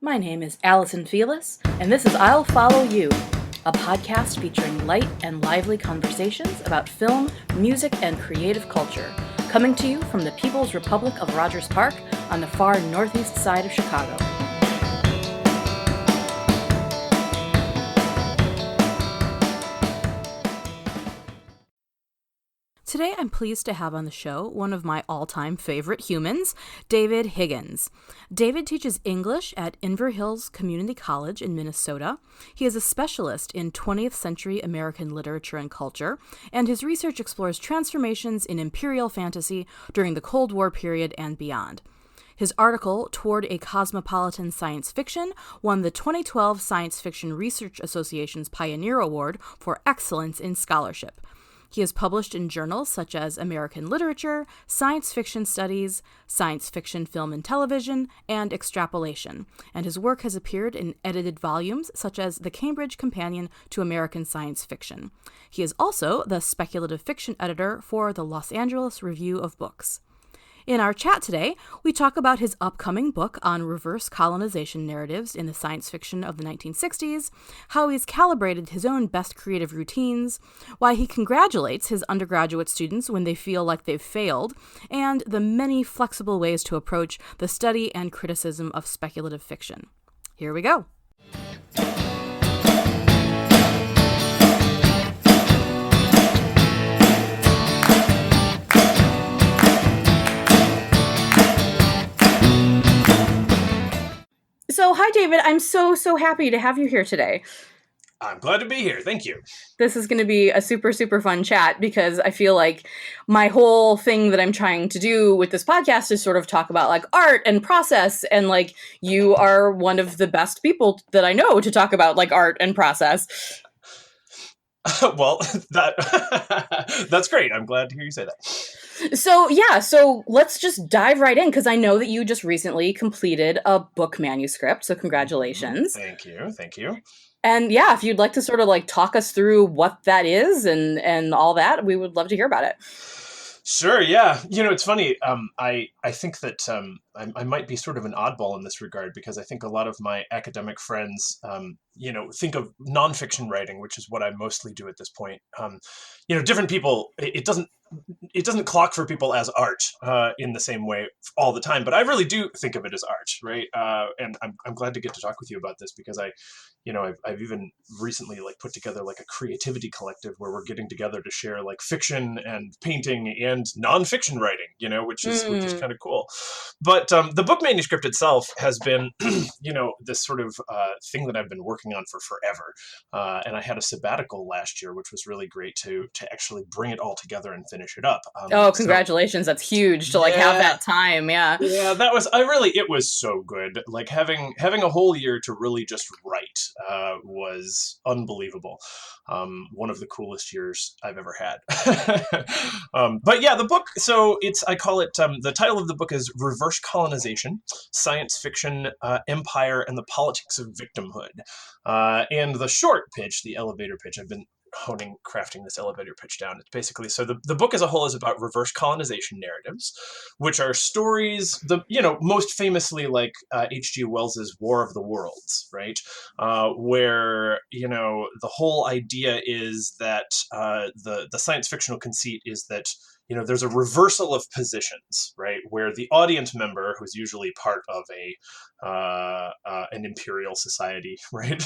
My name is Allison Felis, and this is I'll Follow You, a podcast featuring light and lively conversations about film, music, and creative culture, coming to you from the People's Republic of Rogers Park on the far northeast side of Chicago. Today, I'm pleased to have on the show one of my all-time favorite humans, David Higgins. David teaches English at Inver Hills Community College in Minnesota. He is a specialist in 20th century American literature and culture, and his research explores transformations in imperial fantasy during the Cold War period and beyond. His article, Toward a Cosmopolitan Science Fiction, won the 2012 Science Fiction Research Association's Pioneer Award for Excellence in Scholarship. He has published in journals such as American Literature, Science Fiction Studies, Science Fiction Film and Television, and Extrapolation, and his work has appeared in edited volumes such as the Cambridge Companion to American Science Fiction. He is also the speculative fiction editor for the Los Angeles Review of Books. In our chat today, we talk about his upcoming book on reverse colonization narratives in the science fiction of the 1960s, how he's calibrated his own best creative routines, why he congratulates his undergraduate students when they feel like they've failed, and the many flexible ways to approach the study and criticism of speculative fiction. Here we go. So, hi, David. I'm so happy to have you here today. I'm glad to be here. Thank you. This is going to be a super fun chat because I feel like my whole thing that I'm trying to do with this podcast is sort of talk about like art and process, and like you are one of the best people that I know to talk about like art and process. Well, that's great. I'm glad to hear you say that. So let's just dive right in, because I know that you just recently completed a book manuscript, so congratulations. Thank you. And yeah, if you'd like to sort of like talk us through what that is and all that, we would love to hear about it. Sure, yeah. You know, it's funny. I think that I might be sort of an oddball in this regard, because I think a lot of my academic friends, think of nonfiction writing, which is what I mostly do at this point. Different people, it doesn't clock for people as art in the same way all the time, but I really do think of it as art, right? And I'm glad to get to talk with you about this, because I've even recently like put together like a creativity collective where we're getting together to share like fiction and painting and nonfiction writing, which is kind of cool. But the book manuscript itself has been, this sort of thing that I've been working on for forever. And I had a sabbatical last year, which was really great to actually bring it all together and finish it up. Congratulations. That's huge to like have that time. Yeah. Yeah, it was so good. Like having a whole year to really just write was unbelievable. One of the coolest years I've ever had. But yeah, the book, so I call it, the title of the book is Reverse Colonization, Science Fiction, Empire, and the Politics of Victimhood. And the short pitch, the elevator pitch, I've been crafting this elevator pitch down. It's basically, so the book as a whole is about reverse colonization narratives, which are stories, most famously like H.G. Wells's War of the Worlds, right? Where, the whole idea is that the science fictional conceit is that there's a reversal of positions, right? Where the audience member, who's usually part of an imperial society, right,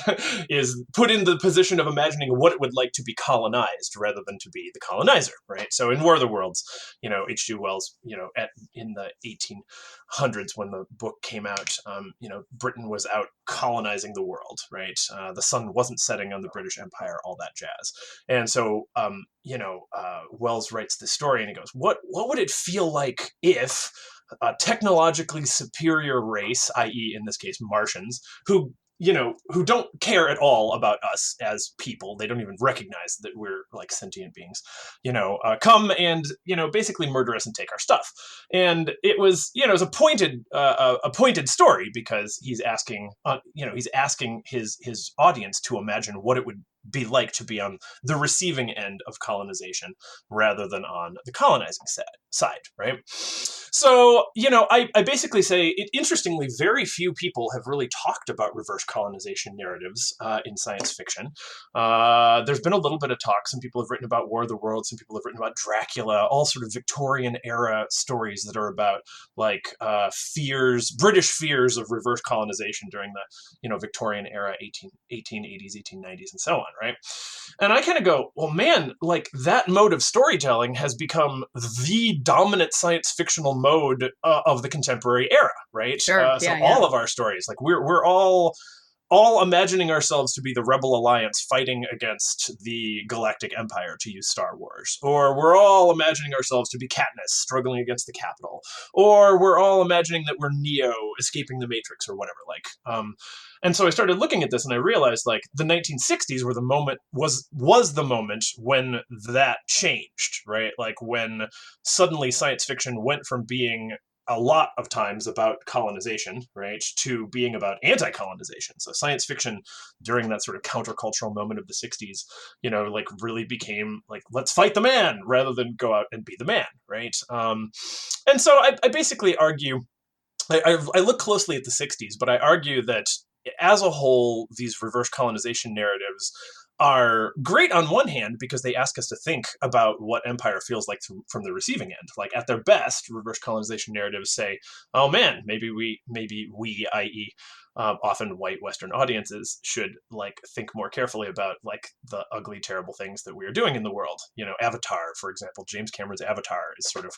is put in the position of imagining what it would like to be colonized rather than to be the colonizer, right? So in War of the Worlds, H.G. Wells, in the 1800s when the book came out, Britain was out colonizing the world, right? The sun wasn't setting on the British Empire, all that jazz. And so, Wells writes this story and he goes, what would it feel like if a technologically superior race, i.e. in this case, Martians, who don't care at all about us as people, they don't even recognize that we're like sentient beings, come and, basically murder us and take our stuff. And it was, it was a pointed story, because he's asking his audience to imagine what it would be like to be on the receiving end of colonization rather than on the colonizing side, right? So, I basically say, interestingly, very few people have really talked about reverse colonization narratives in science fiction. There's been a little bit of talk. Some people have written about War of the Worlds. Some people have written about Dracula, all sort of Victorian era stories that are about British fears of reverse colonization during the, Victorian era, 1880s, 1890s, and so on, right? And I kind of go, well, man, like that mode of storytelling has become the dominant science fictional mode of the contemporary era, right? Sure. So Yeah, all of our stories, like we're all imagining ourselves to be the Rebel Alliance fighting against the Galactic Empire, to use Star Wars. Or we're all imagining ourselves to be Katniss struggling against the Capitol. Or we're all imagining that we're Neo escaping the Matrix or whatever. And so I started looking at this and I realized like the 1960s were the moment was the moment when that changed, right? Like when suddenly science fiction went from being a lot of times about colonization, right, to being about anti-colonization. So science fiction during that sort of countercultural moment of the 60s, like really became like, let's fight the man rather than go out and be the man, right? And so I basically argue, I look closely at the 60s, but I argue that as a whole, these reverse colonization narratives are great on one hand because they ask us to think about what empire feels like from the receiving end. Like at their best, reverse colonization narratives say, oh man, maybe we, i.e., often white Western audiences should like think more carefully about like the ugly, terrible things that we are doing in the world. Avatar, for example, James Cameron's Avatar is sort of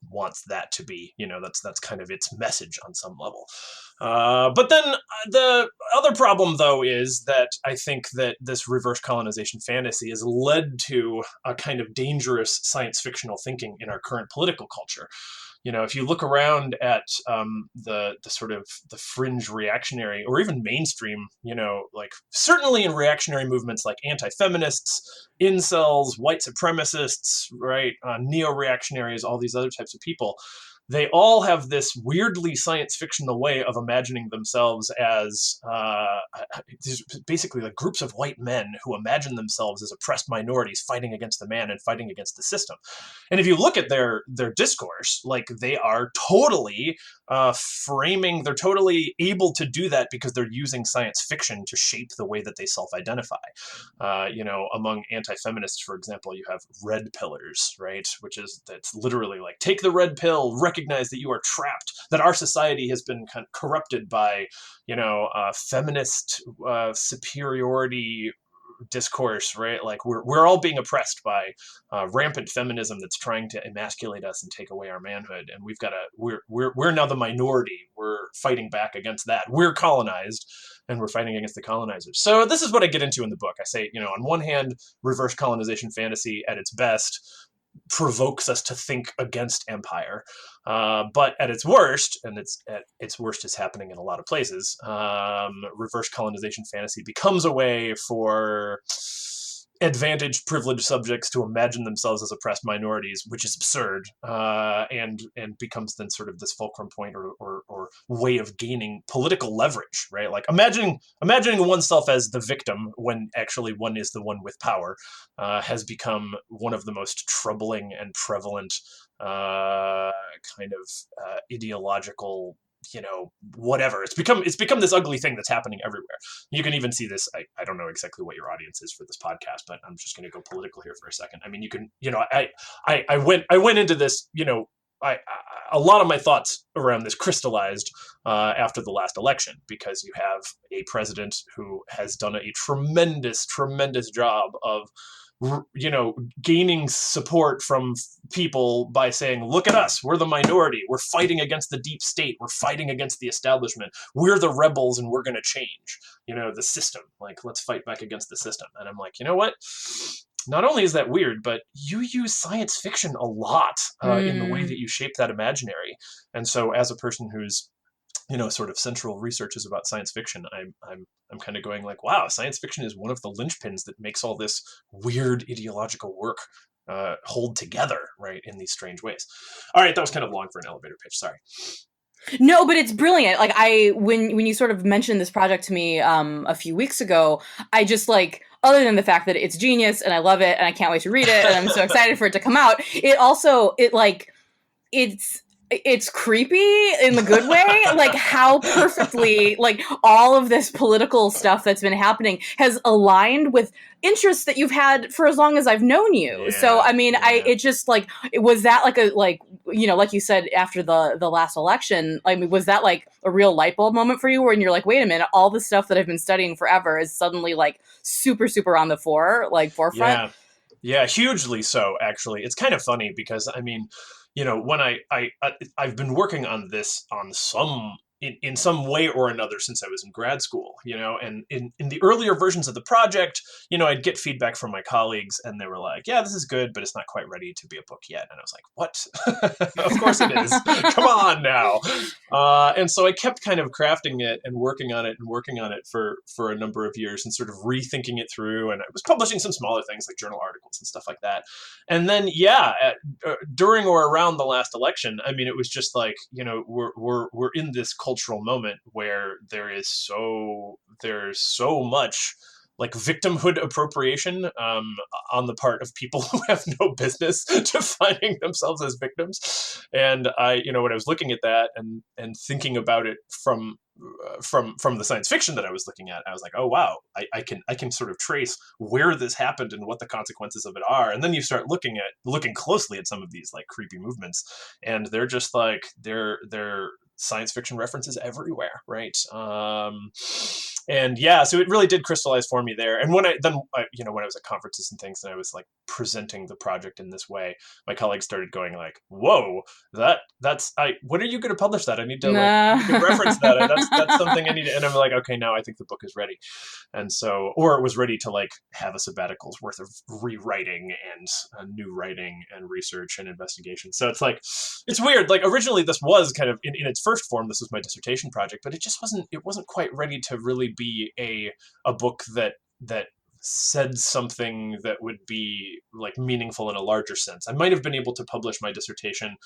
wants that to be, that's kind of its message on some level. But then the other problem, though, is that I think that this reverse colonization fantasy has led to a kind of dangerous science fictional thinking in our current political culture. If you look around at the sort of the fringe reactionary or even mainstream, like certainly in reactionary movements like anti-feminists, incels, white supremacists, right, neo-reactionaries, all these other types of people, they all have this weirdly science fictional way of imagining themselves as basically like groups of white men who imagine themselves as oppressed minorities fighting against the man and fighting against the system. And if you look at their discourse, like they are totally they're totally able to do that because they're using science fiction to shape the way that they self-identify. Among anti-feminists, for example, you have red pillars, right? That's literally like, take the red pill, recognize that you are trapped, that our society has been kind of corrupted by, feminist superiority discourse, right? Like we're all being oppressed by rampant feminism that's trying to emasculate us and take away our manhood, and we're now the minority. We're fighting back against that. We're colonized, and we're fighting against the colonizers. So this is what I get into in the book. I say, on one hand, reverse colonization fantasy at its best provokes us to think against empire, but at its worst, and its worst is happening in a lot of places, reverse colonization fantasy becomes a way for advantaged, privileged subjects to imagine themselves as oppressed minorities, which is absurd, and becomes then sort of this fulcrum point or way of gaining political leverage, right? Like imagining oneself as the victim when actually one is the one with power has become one of the most troubling and prevalent kind of ideological, whatever. It's become this ugly thing that's happening everywhere. You can even see this. I don't know exactly what your audience is for this podcast, but I'm just going to go political here for a second. I mean, you can, I went into this, a lot of my thoughts around this crystallized after the last election, because you have a president who has done a tremendous job of gaining support from people by saying, look at us, we're the minority, we're fighting against the deep state, we're fighting against the establishment, we're the rebels and we're going to change, the system, like let's fight back against the system. And I'm like, you know what? Not only is that weird, but you use science fiction a lot in the way that you shape that imaginary. And so as a person who's sort of central research is about science fiction, I'm kind of going like, wow, science fiction is one of the linchpins that makes all this weird ideological work hold together, right, in these strange ways. All right, that was kind of long for an elevator pitch. Sorry. No, but it's brilliant. Like when you sort of mentioned this project to me a few weeks ago, I just like other than the fact that it's genius and I love it and I can't wait to read it and I'm so excited for it to come out, it also, it's creepy in the good way, like how perfectly like all of this political stuff that's been happening has aligned with interests that you've had for as long as I've known you. Yeah, So I mean, yeah. it just like, was that like like you said, after the last election, I mean, was that like a real light bulb moment for you where you're like, wait a minute, all the stuff that I've been studying forever is suddenly like super on the forefront? Yeah. Yeah, hugely so, actually. It's kind of funny because, I mean, when I've been working on this on in some way or another since I was in grad school, and in the earlier versions of the project, I'd get feedback from my colleagues and they were like, yeah, this is good, but it's not quite ready to be a book yet. And I was like, what? Of course it is. Come on now. And so I kept kind of crafting it and working on it for a number of years and sort of rethinking it through. And I was publishing some smaller things like journal articles and stuff like that. And then, during or around the last election, I mean, it was just like, we're in this cultural moment where there's so much like victimhood appropriation on the part of people who have no business defining themselves as victims. And when I was looking at that and thinking about it from the science fiction that I was looking at, I was like, oh wow, I can sort of trace where this happened and what the consequences of it are. And then you start looking closely at some of these like creepy movements, and they're just like they're science fiction references everywhere, right? And yeah, so it really did crystallize for me there. And when I was at conferences and things, and I was like presenting the project in this way, my colleagues started going like, "Whoa, when are you going to publish that? I need to you can reference that. That's something I need to." And I'm like, okay, now I think the book is ready. And so, or it was ready to like have a sabbatical's worth of rewriting and new writing and research and investigation. So it's like, it's weird. Like originally this was kind of in its first form, this was my dissertation project, but it wasn't quite ready to really be a book that said something that would be like meaningful in a larger sense. I might have been able to publish my dissertation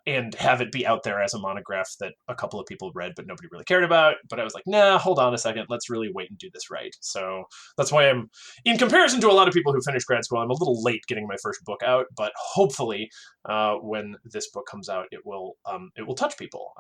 and have it be out there as a monograph that a couple of people read, but nobody really cared about. But I was like, nah, hold on a second. Let's really wait and do this right. So that's why in comparison to a lot of people who finished grad school, I'm a little late getting my first book out, but hopefully when this book comes out, it will touch people.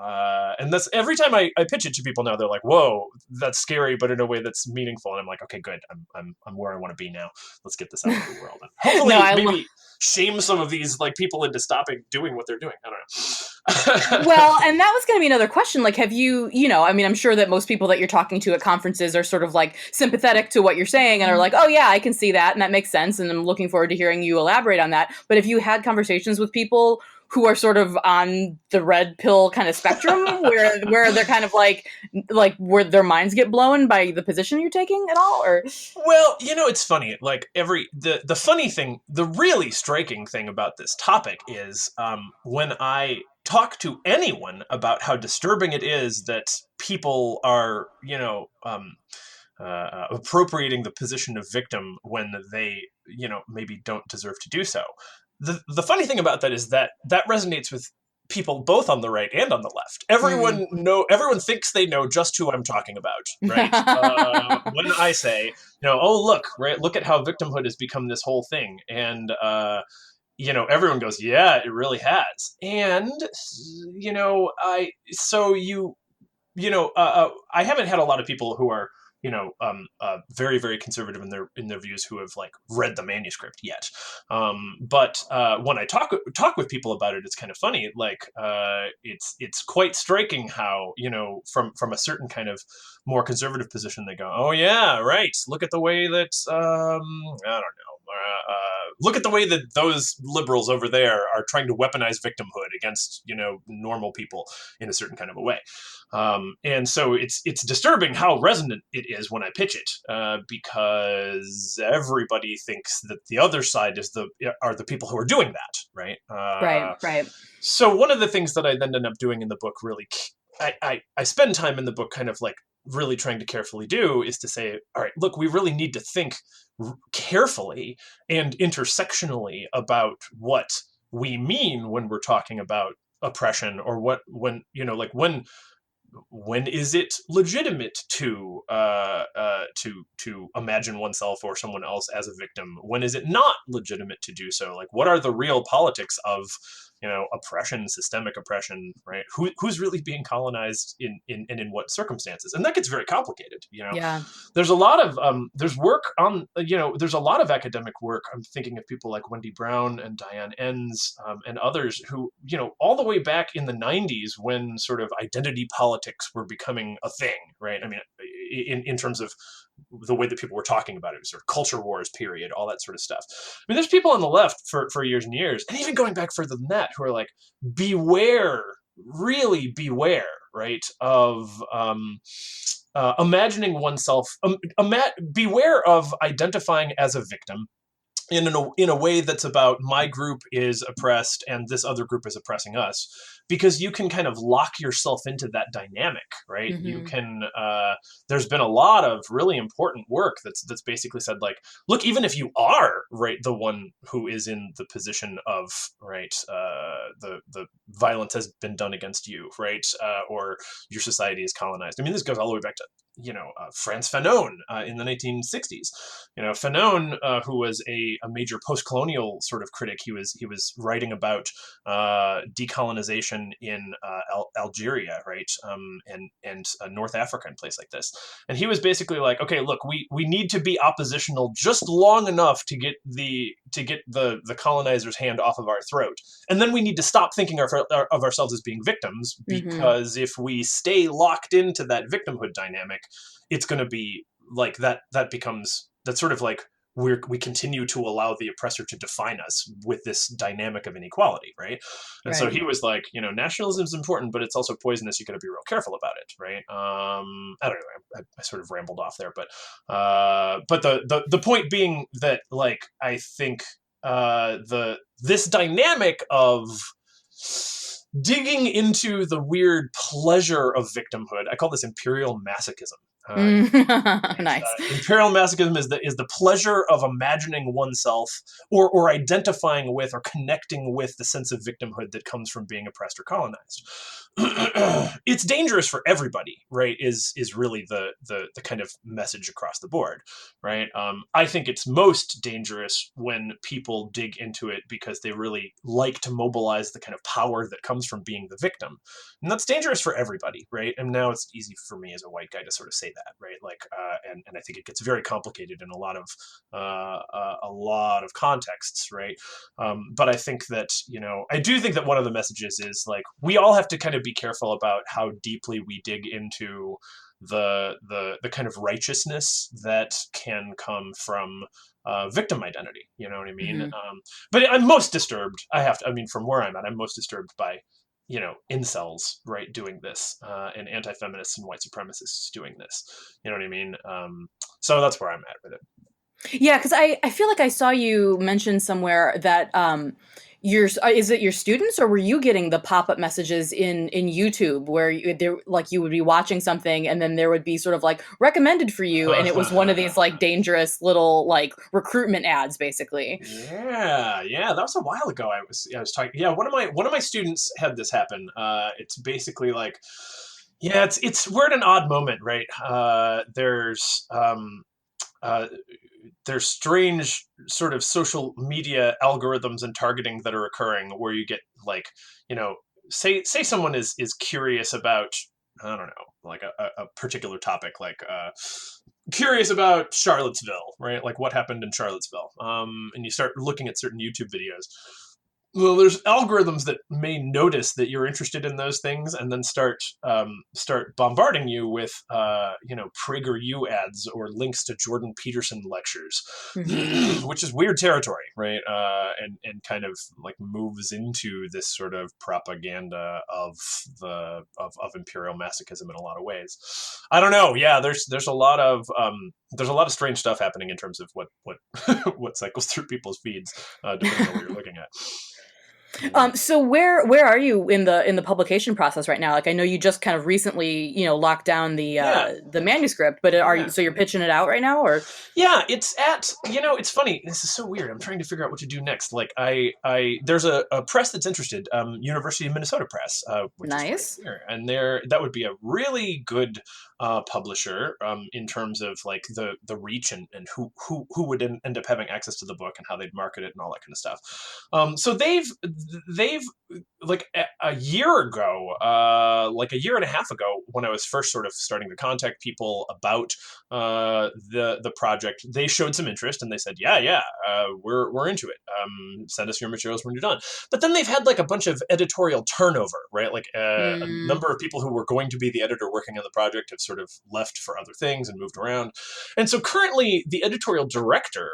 And that's every time I pitch it to people now, they're like, whoa, that's scary, but in a way that's meaningful. And I'm like, okay, good. I'm where I want to be now. Let's get this out into the world. And hopefully shame some of these like people into stopping doing what they're doing. I don't know. Well, and that was going to be another question. Like, have you, I mean, I'm sure that most people that you're talking to at conferences are sort of like sympathetic to what you're saying and are like, oh yeah, I can see that. And that makes sense. And I'm looking forward to hearing you elaborate on that. But have you had conversations with people who are sort of on the red pill kind of spectrum where they're kind of like where their minds get blown by the position you're taking at all? Or well, it's funny. Like the funny thing, the really striking thing about this topic is when I talk to anyone about how disturbing it is that people are, appropriating the position of victim when they, maybe don't deserve to do so. The funny thing about that is that resonates with people both on the right and on the left. Everyone thinks they know just who I'm talking about, right? When I say, oh look at how victimhood has become this whole thing, and everyone goes, yeah, it really has. And I haven't had a lot of people who are very, very conservative in their views who have like read the manuscript yet. But when I talk with people about it, it's kind of funny. Like it's quite striking how from a certain kind of more conservative position they go, oh yeah, right. Look at the way that I don't know. Look at the way that those liberals over there are trying to weaponize victimhood against normal people in a certain kind of a way. And so it's disturbing how resonant it is when I pitch it, because everybody thinks that the other side are the people who are doing that, right? Right. So one of the things that I then end up doing in the book, really, I spend time in the book kind of like really trying to carefully do, is to say, all right, look, we really need to think carefully and intersectionally about what we mean when we're talking about oppression, or when when is it legitimate to imagine oneself or someone else as a victim? When is it not legitimate to do so? Like, what are the real politics of, oppression, systemic oppression, right? Who's really being colonized in what circumstances? And that gets very complicated. Yeah. There's a lot of there's work on there's a lot of academic work. I'm thinking of people like Wendy Brown and Diane Enns and others who, all the way back in the 90s, when sort of identity politics were becoming a thing, right? I mean, in terms of the way that people were talking about it, sort of culture wars period, all that sort of stuff. I mean, there's people on the left for years and years, and even going back further than that, who are like, beware, really beware, right, of imagining oneself, beware of identifying as a victim in a way that's about my group is oppressed and this other group is oppressing us, because you can kind of lock yourself into that dynamic, right? Mm-hmm. You can there's been a lot of really important work that's basically said, like, look, even if you are, right, the one who is in the position of, right, the violence has been done against you, right, or your society is colonized. I mean, this goes all the way back to Frantz Fanon in the 1960s. Fanon, who was a major post-colonial sort of critic, he was writing about decolonization in Algeria, right, and North Africa and place like this. And he was basically like, okay, look, we need to be oppositional just long enough to get the colonizer's hand off of our throat, and then we need to stop thinking of ourselves as being victims, because mm-hmm. if we stay locked into that victimhood dynamic, it's going to be like that becomes that sort of like we continue to allow the oppressor to define us with this dynamic of inequality, right? And so he was like, nationalism is important, but it's also poisonous. You got to be real careful about it, right? I don't know. I sort of rambled off there, but the point being that, like, I think this dynamic of digging into the weird pleasure of victimhood, I call this imperial masochism. Nice. Imperial masochism is the pleasure of imagining oneself or identifying with or connecting with the sense of victimhood that comes from being oppressed or colonized. It's dangerous for everybody, right? Is really the kind of message across the board, right? I think it's most dangerous when people dig into it because they really like to mobilize the kind of power that comes from being the victim, and that's dangerous for everybody, right? And now it's easy for me as a white guy to sort of say that, right? Like, and I think it gets very complicated in a lot of contexts, right? But I think that I do think that one of the messages is, like, we all have to kind of be careful about how deeply we dig into the kind of righteousness that can come from victim identity. You know what I mean? Mm-hmm. But I'm most disturbed. From where I'm at, I'm most disturbed by incels, right, doing this, and anti-feminists and white supremacists doing this. You know what I mean? So that's where I'm at with it. Yeah, because I feel like I saw you mention somewhere that is it your students, or were you getting the pop-up messages in YouTube where you would be watching something and then there would be sort of like recommended for you, and it was one of these like dangerous little like recruitment ads, basically. Yeah, that was a while ago. I was talking. Yeah, one of my students had this happen. It's basically like, we're at an odd moment, right? There's strange sort of social media algorithms and targeting that are occurring where you get, like, say someone is curious about, I don't know, like a particular topic, like curious about Charlottesville, right? Like what happened in Charlottesville. And you start looking at certain YouTube videos. Well, there's algorithms that may notice that you're interested in those things and then start bombarding you with PragerU ads or links to Jordan Peterson lectures, mm-hmm. which is weird territory, right? And kind of like moves into this sort of propaganda of imperial masochism in a lot of ways. I don't know. Yeah, there's a lot of strange stuff happening in terms of what what cycles through people's feeds, depending on what you're looking at. So where are you in the publication process right now? Like I know you just kind of recently, locked down Yeah. the manuscript, but Yeah. so you're pitching it out right now or? Yeah, it's funny. This is so weird. I'm trying to figure out what to do next. Like there's a press that's interested, University of Minnesota Press, which is right Nice. here. And that would be a really good publisher, in terms of like the reach and who would end up having access to the book and how they'd market it and all that kind of stuff. So they've like a year ago, like a year and a half ago, when I was first sort of starting to contact people about the project, they showed some interest and they said, yeah, we're into it. Send us your materials when you're done. But then they've had like a bunch of editorial turnover, right? Like a Mm, number of people who were going to be the editor working on the project have sort of left for other things and moved around. And so currently the editorial director,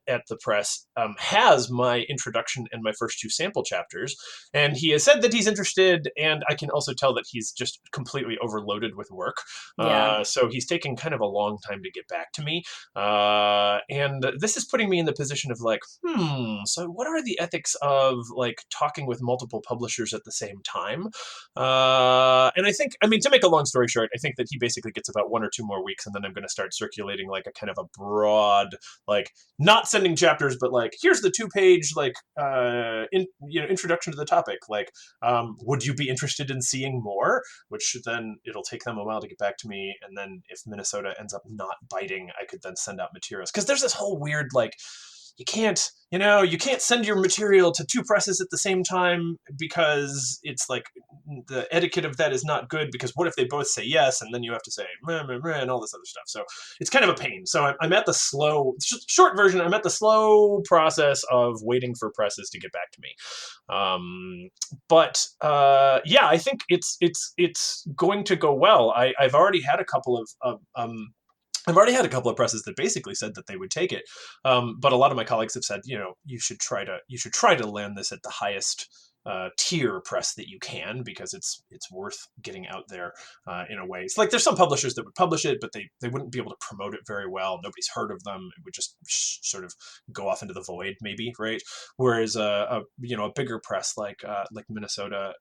at the press, has my introduction and my first two sample chapters. And he has said that he's interested. And I can also tell that he's just completely overloaded with work. yeah. So he's taking kind of a long time to get back to me. And this is putting me in the position of like, so what are the ethics of like talking with multiple publishers at the same time? And I mean, to make a long story short, I think that he basically gets about 1 or 2 more weeks, and then I'm going to start circulating like a kind of a broad, like not sending chapters, but like here's the 2-page like introduction to the topic. Like, would you be interested in seeing more? Which then it'll take them a while to get back to me, and then if Minnesota ends up not biting, I could then send out materials, because there's this whole weird like you can't send your material to 2 presses at the same time, because it's like the etiquette of that is not good, because what if they both say yes, and then you have to say meh, meh, meh, and all this other stuff. So it's kind of a pain. So I'm at the short version, I'm at the slow process of waiting for presses to get back to me. But yeah, I think it's going to go well. I've already had a couple of I've already had a couple of presses that basically said that they would take it, but a lot of my colleagues have said, you should try to land this at the highest tier press that you can, because it's worth getting out there in a way. It's like there's some publishers that would publish it, but they wouldn't be able to promote it very well. Nobody's heard of them. It would just sort of go off into the void, maybe, right? Whereas a bigger press like Minnesota,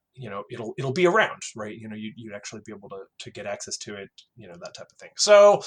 it'll be around, right? You'd actually be able to get access to it, that type of thing. So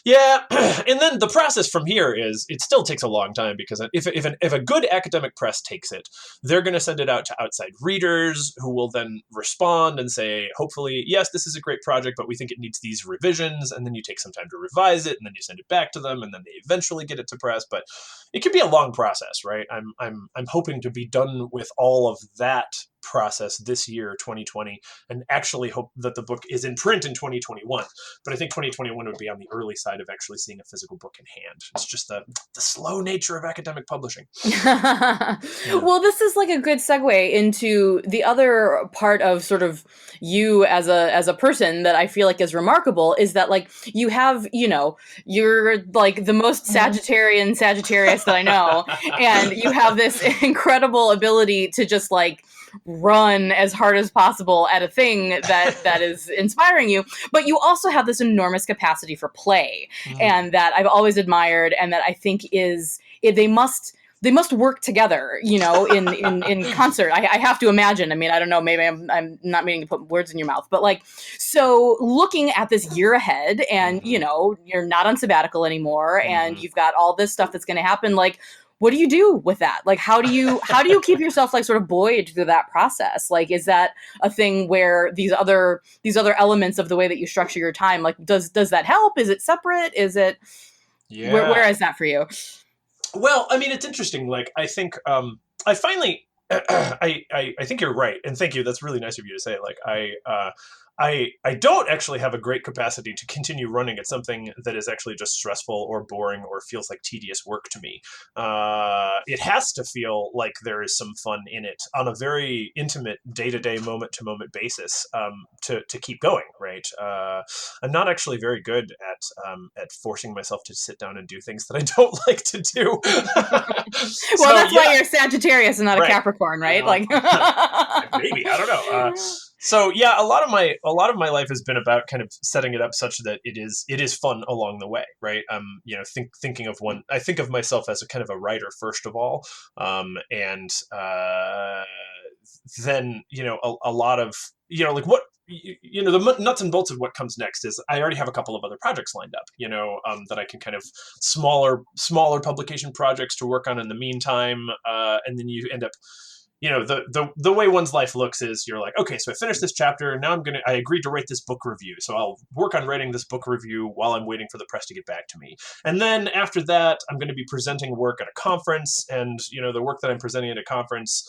yeah, and then the process from here is it still takes a long time, because if a good academic press takes it, they're going to send it out to outside readers, who will then respond and say, hopefully, yes, this is a great project, but we think it needs these revisions. And then you take some time to revise it, and then you send it back to them, and then they eventually get it to press. But it can be a long process, right? I'm hoping to be done with all of that process this year, 2020, and actually hope that the book is in print in 2021. But I think 2021 would be on the early side of actually seeing a physical book in hand. It's just the slow nature of academic publishing. Yeah. Well, this is like a good segue into the other part of sort of you as a person that I feel like is remarkable, is that like you have, you're like the most Sagittarius that I know, and you have this incredible ability to just like run as hard as possible at a thing that is inspiring you, but you also have this enormous capacity for play, and that I've always admired, and that I think they must work together, in concert. I have to imagine. I mean, I don't know, maybe I'm not meaning to put words in your mouth, but like, so looking at this year ahead, and you're not on sabbatical anymore, and you've got all this stuff that's going to happen, like, what do you do with that? Like, how do you keep yourself like sort of buoyed through that process? Like, is that a thing where these other elements of the way that you structure your time, like, does that help? Is it separate? Is it, where is that for you? Well, I mean, it's interesting. Like, I think I finally, I think you're right, and thank you. That's really nice of you to say. Like, I don't actually have a great capacity to continue running at something that is actually just stressful or boring or feels like tedious work to me. It has to feel like there is some fun in it on a very intimate, day-to-day, moment-to-moment basis, to keep going, right? I'm not actually very good at forcing myself to sit down and do things that I don't like to do. Well, that's why you're Sagittarius and not a Capricorn, right? Like, maybe, I don't know. So yeah, a lot of my life has been about kind of setting it up such that it is fun along the way, right? Thinking of one, I think of myself as a kind of a writer first of all, and then, a lot of, like what, the nuts and bolts of what comes next is I already have a couple of other projects lined up, that I can kind of smaller publication projects to work on in the meantime. And then you end up, the way one's life looks is you're like, okay, so I finished this chapter. Now I agreed to write this book review. So I'll work on writing this book review while I'm waiting for the press to get back to me. And then after that, I'm going to be presenting work at a conference. And, the work that I'm presenting at a conference,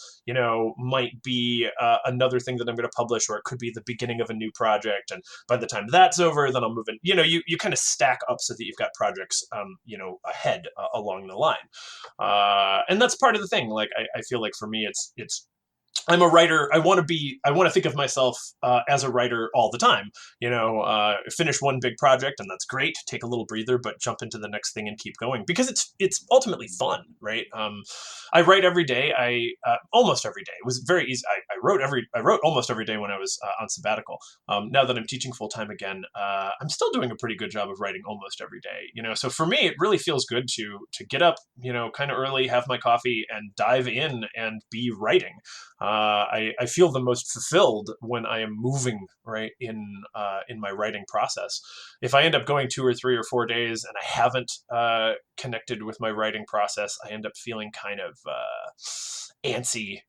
might be another thing that I'm going to publish, or it could be the beginning of a new project. And by the time that's over, then I'll move in, you kind of stack up so that you've got projects, ahead along the line. And that's part of the thing. Like, I feel like for me, it's I'm a writer. I want to think of myself as a writer all the time. Finish one big project and that's great. Take a little breather, but jump into the next thing and keep going, because it's ultimately fun, right? I write every day. Almost every day. It was very easy. I wrote almost every day when I was on sabbatical. Now that I'm teaching full time again, I'm still doing a pretty good job of writing almost every day. So for me, it really feels good to get up, kind of early, have my coffee, and dive in and be writing. I feel the most fulfilled when I am moving, right, in my writing process. If I end up going 2 or 3 or 4 days and I haven't connected with my writing process, I end up feeling kind of antsy,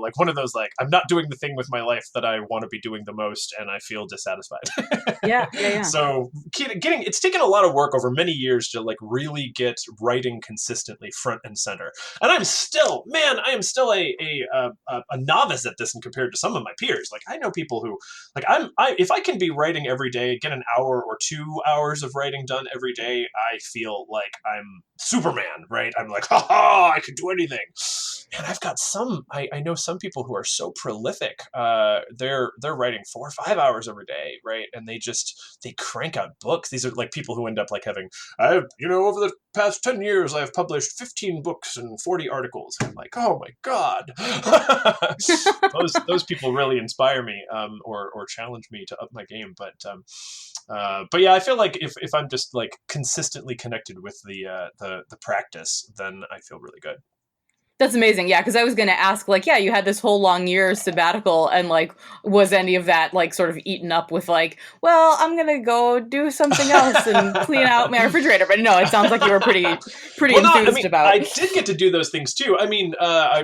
like one of those, like, I'm not doing the thing with my life that I want to be doing the most, and I feel dissatisfied. Yeah. So it's taken a lot of work over many years to like really get writing consistently front and center. And I am still a novice at this, and compared to some of my peers. Like, I know people who, like, if I can be writing every day, get an hour or 2 hours of writing done every day, I feel like I'm Superman, right? I'm like, I can do anything. And I've got I know some people who are so prolific. They're writing 4 or 5 hours every day, right? And they crank out books. These are like people who end up like having, over the past 10 years, I've published 15 books and 40 articles. I'm like, oh my God. those people really inspire me, or challenge me to up my game. But yeah, I feel like if I'm just like consistently connected with the practice, then I feel really good. That's amazing. Yeah, because I was going to ask, like, yeah, you had this whole long year sabbatical, and like, was any of that like sort of eaten up with like, well, I'm going to go do something else and clean out my refrigerator? But no, it sounds like you were pretty enthused about. I did get to do those things too. I mean,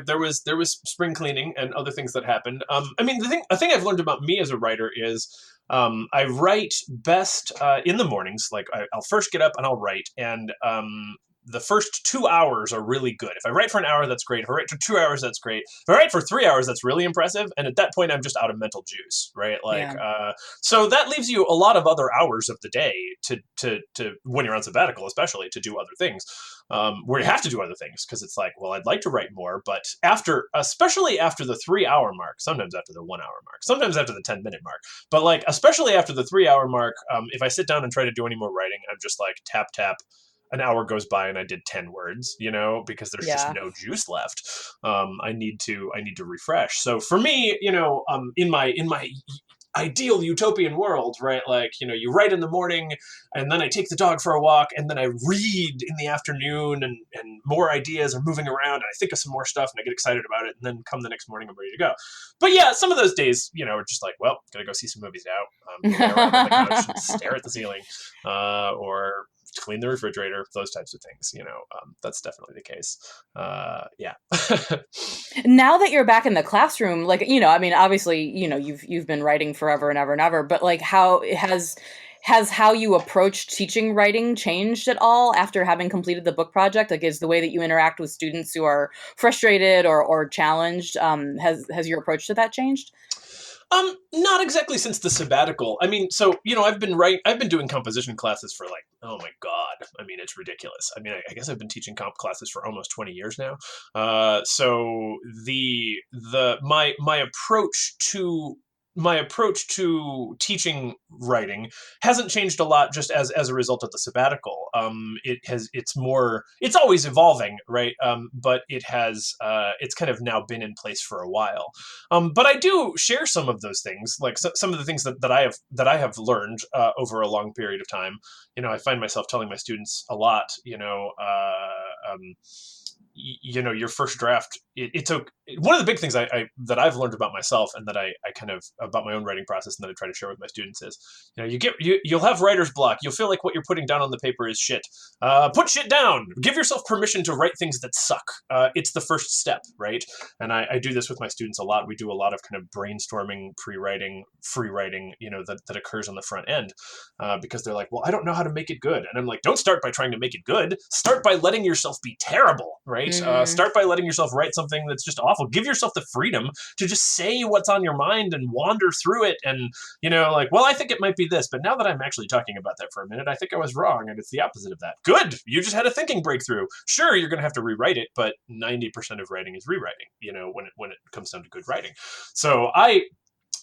there was spring cleaning and other things that happened. I mean, the thing I've learned about me as a writer is, I write best in the mornings. Like, I'll first get up and I'll write, and the first 2 hours are really good. If I write for an hour, that's great. If I write for 2 hours, that's great. If I write for 3 hours, that's really impressive. And at that point, I'm just out of mental juice, right? Like, so that leaves you a lot of other hours of the day to when you're on sabbatical, especially, to do other things, where you have to do other things, because it's like, well, I'd like to write more, but especially after the 3 hour mark, sometimes after the 1 hour mark, sometimes after the 10-minute mark, but like, especially after the 3 hour mark, if I sit down and try to do any more writing, I'm just like, tap, tap. An hour goes by and I did 10 words, because there's just no juice left. I need to refresh. So for me, in my ideal utopian world, right? Like, you write in the morning, and then I take the dog for a walk, and then I read in the afternoon, and more ideas are moving around, and I think of some more stuff, and I get excited about it, and then come the next morning, I'm ready to go. But yeah, some of those days, are just like, well, gotta go see some movies now. Lay around on the couch and stare at the ceiling, or clean the refrigerator, those types of things. That's definitely the case. Yeah. Now that you're back in the classroom, like, I mean, obviously, you've been writing forever and ever and ever, but like, how has how you approach teaching writing changed at all after having completed the book project? Like, is the way that you interact with students who are frustrated or challenged, has your approach to that changed? Not exactly since the sabbatical. I mean, so, I've been doing composition classes for like, oh my God. I mean, it's ridiculous. I mean, I guess I've been teaching comp classes for almost 20 years now. So my approach to teaching writing hasn't changed a lot just as a result of the sabbatical. It's always evolving, right? But it's kind of now been in place for a while. But I do share some of those things, like some of the things that I have learned over a long period of time. I find myself telling my students a lot, your first draft it's okay. One of the big things that I've learned about myself, and that I kind of about my own writing process, and that I try to share with my students is, you'll have writer's block. You'll feel like what you're putting down on the paper is shit. Put shit down. Give yourself permission to write things that suck. It's the first step, right? And I do this with my students a lot. We do a lot of kind of brainstorming, pre-writing, free writing, that occurs on the front end, because they're like, well, I don't know how to make it good. And I'm like, don't start by trying to make it good. Start by letting yourself be terrible, right? Start by letting yourself write something that's just awful. Give yourself the freedom to just say what's on your mind and wander through it. And, well, I think it might be this, but now that I'm actually talking about that for a minute, I think I was wrong. And it's the opposite of that. Good. You just had a thinking breakthrough. Sure, you're going to have to rewrite it, but 90% of writing is rewriting, when it comes down to good writing. So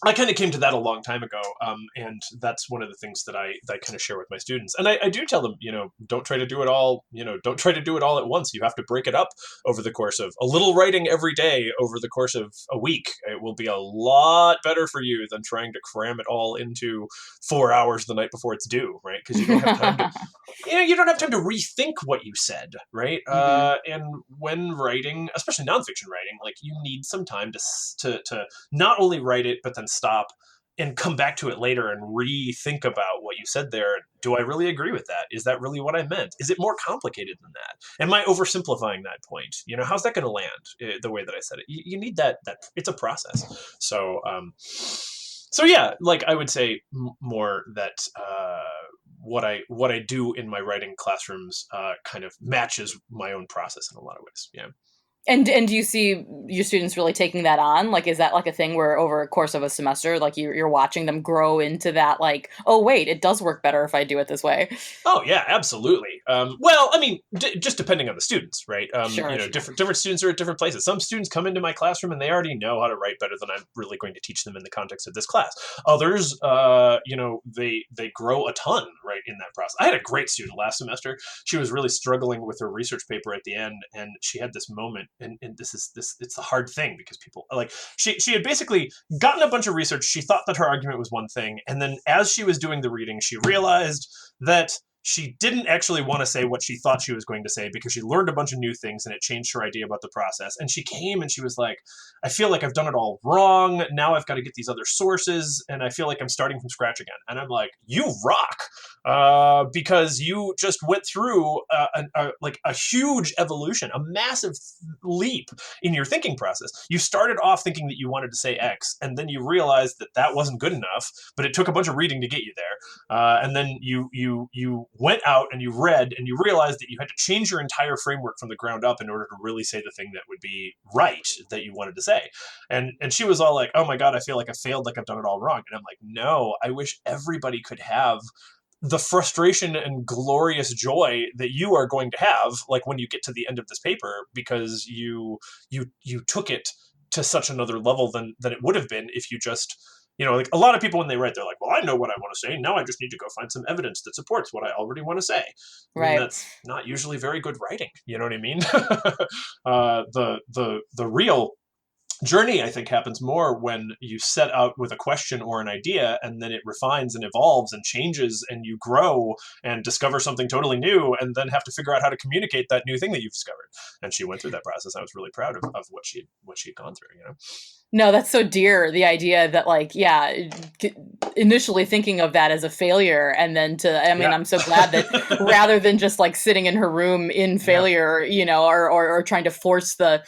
I kind of came to that a long time ago, and that's one of the things that I kind of share with my students. And I do tell them, don't try to do it all, don't try to do it all at once. You have to break it up over the course of a little writing every day over the course of a week. It will be a lot better for you than trying to cram it all into 4 hours the night before it's due, right? Because you don't have time to, you don't have time to rethink what you said, right? And when writing, especially nonfiction writing, like, you need some time to not only write it, but then stop and come back to it later and rethink about what you said there. Do I really agree with that? Is that really what I meant? Is it more complicated than that? Am I oversimplifying that point? How's that going to land the way that I said it? You need that it's a process. So yeah, like, I would say more that what I do in my writing classrooms kind of matches my own process in a lot of ways. Yeah. And do you see your students really taking that on? Like, is that like a thing where over a course of a semester, like, you're watching them grow into that, like, oh, wait, it does work better if I do it this way? Oh, yeah, absolutely. Well, I mean, just depending on the students, right? Sure. Different students are at different places. Some students come into my classroom and they already know how to write better than I'm really going to teach them in the context of this class. Others, they grow a ton, right, in that process. I had a great student last semester. She was really struggling with her research paper at the end, and she had this moment. And it's a hard thing, because people, like, she had basically gotten a bunch of research. She thought that her argument was one thing, and then as she was doing the reading, she realized that she didn't actually want to say what she thought she was going to say, because she learned a bunch of new things and it changed her idea about the process. And she came and she was like, I feel like I've done it all wrong. Now I've got to get these other sources, and I feel like I'm starting from scratch again. And I'm like, you rock, because you just went through a huge evolution, a massive leap in your thinking process. You started off thinking that you wanted to say X, and then you realized that that wasn't good enough, but it took a bunch of reading to get you there. And then you went out and you read, and you realized that you had to change your entire framework from the ground up in order to really say the thing that would be right, that you wanted to say. And she was all like, oh my God, I feel like I failed, like I've done it all wrong. And I'm like, no, I wish everybody could have the frustration and glorious joy that you are going to have, like, when you get to the end of this paper, because you took it to such another level than it would have been if you just, like, a lot of people, when they write, they're like, well, I know what I want to say. Now I just need to go find some evidence that supports what I already want to say. Right. And that's not usually very good writing. You know what I mean? The real journey, I think, happens more when you set out with a question or an idea, and then it refines and evolves and changes, and you grow and discover something totally new, and then have to figure out how to communicate that new thing that you've discovered. And she went through that process. I was really proud of what she'd gone through, No, that's so dear. The idea that, like, yeah, initially thinking of that as a failure, and then I'm so glad that rather than just like sitting in her room in failure, or trying to force the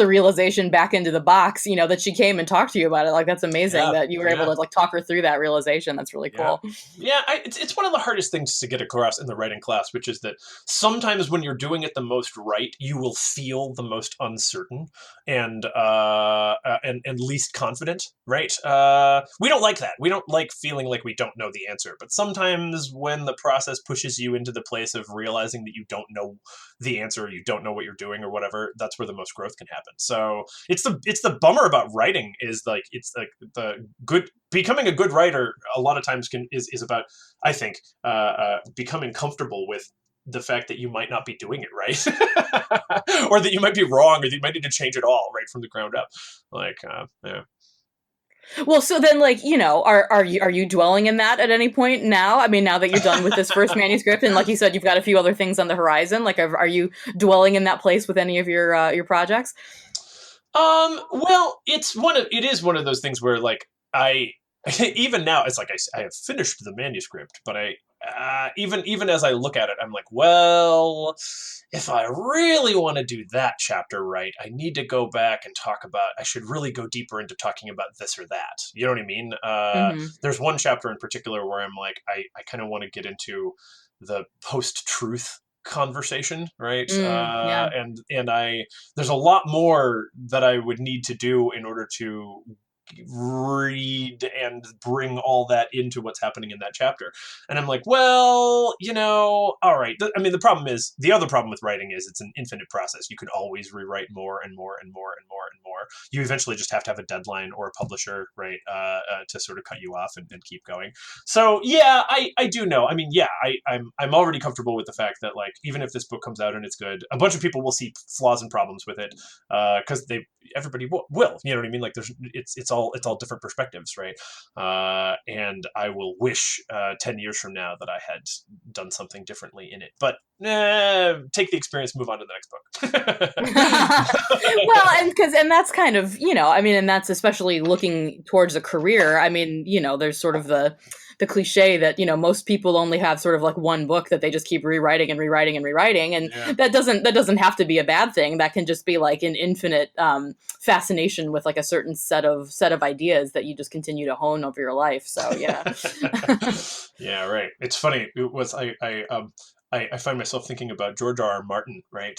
realization back into the box, that she came and talked to you about it. Like, that's amazing that you were able to, like, talk her through that realization. That's really cool. Yeah, it's one of the hardest things to get across in the writing class, which is that sometimes when you're doing it the most right, you will feel the most uncertain and least confident, right? We don't like that. We don't like feeling like we don't know the answer. But sometimes when the process pushes you into the place of realizing that you don't know the answer, or you don't know what you're doing or whatever, that's where the most growth can happen. So it's the bummer about writing, is like, it's like becoming a good writer a lot of times is about, I think, becoming comfortable with the fact that you might not be doing it right, or that you might be wrong, or that you might need to change it all right from the ground up. Like, yeah. Well, so then, like, are you dwelling in that at any point now? I mean, now that you're done with this first manuscript, and like you said, you've got a few other things on the horizon. Like, are you dwelling in that place with any of your projects? Well, it is one of those things where like I even now it's like I have finished the manuscript, but even as I look at it, I'm like, well, if I really want to do that chapter right, I need to go back and talk about. I should really go deeper into talking about this or that. You know what I mean? Hmm. There's one chapter in particular where I'm like, I kind of want to get into the post-truth conversation, right? Yeah. And I there's a lot more that I would need to do in order to read and bring all that into what's happening in that chapter. And I'm like, well, all right. I mean, the other problem with writing is it's an infinite process. You could always rewrite more and more and more and more and more. You eventually just have to have a deadline or a publisher, right, to sort of cut you off and keep going. So yeah, I do know. I mean, yeah, I'm already comfortable with the fact that like even if this book comes out and it's good, a bunch of people will see flaws and problems with it because everybody will. You know what I mean? Like it's all different perspectives, right? And I will wish 10 years from now that I had done something differently in it. But take the experience, move on to the next book. Well, and that's kind of, I mean, and that's especially looking towards a career. I mean, there's sort of the cliche that, most people only have sort of like one book that they just keep rewriting and rewriting and rewriting. And Yeah. that doesn't have to be a bad thing. That can just be like an infinite fascination with like a certain set of ideas that you just continue to hone over your life. So yeah. Yeah, right. It's funny. It was I find myself thinking about George R. R. Martin, right?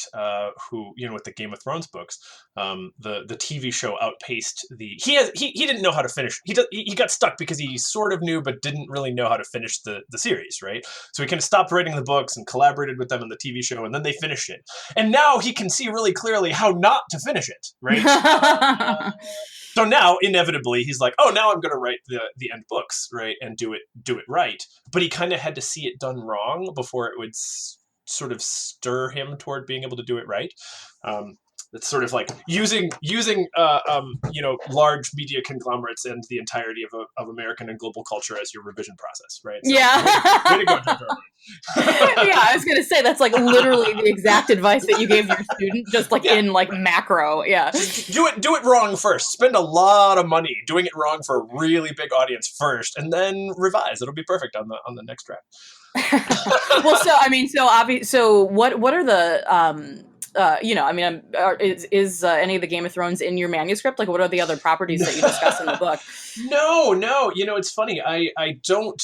Who with the Game of Thrones books, the TV show outpaced he didn't know how to finish. He got stuck because he sort of knew but didn't really know how to finish the series, right? So he kind of stopped writing the books and collaborated with them in the TV show, and then they finished it. And now he can see really clearly how not to finish it, right? So now, inevitably, he's like, "Oh, now I'm going to write the end books, right, and do it right." But he kind of had to see it done wrong before it would sort of stir him toward being able to do it right. It's sort of like using large media conglomerates and the entirety of American and global culture as your revision process, right? So, Yeah. way to go, George R. R. Yeah, I was gonna say that's like literally the exact advice that you gave your student, just like in like macro. Yeah. Do it wrong first. Spend a lot of money doing it wrong for a really big audience first, and then revise. It'll be perfect on the next draft. Well, so I mean, so what are the I mean, is any of the Game of Thrones in your manuscript? Like, what are the other properties that you discuss in the book? No. It's funny. I don't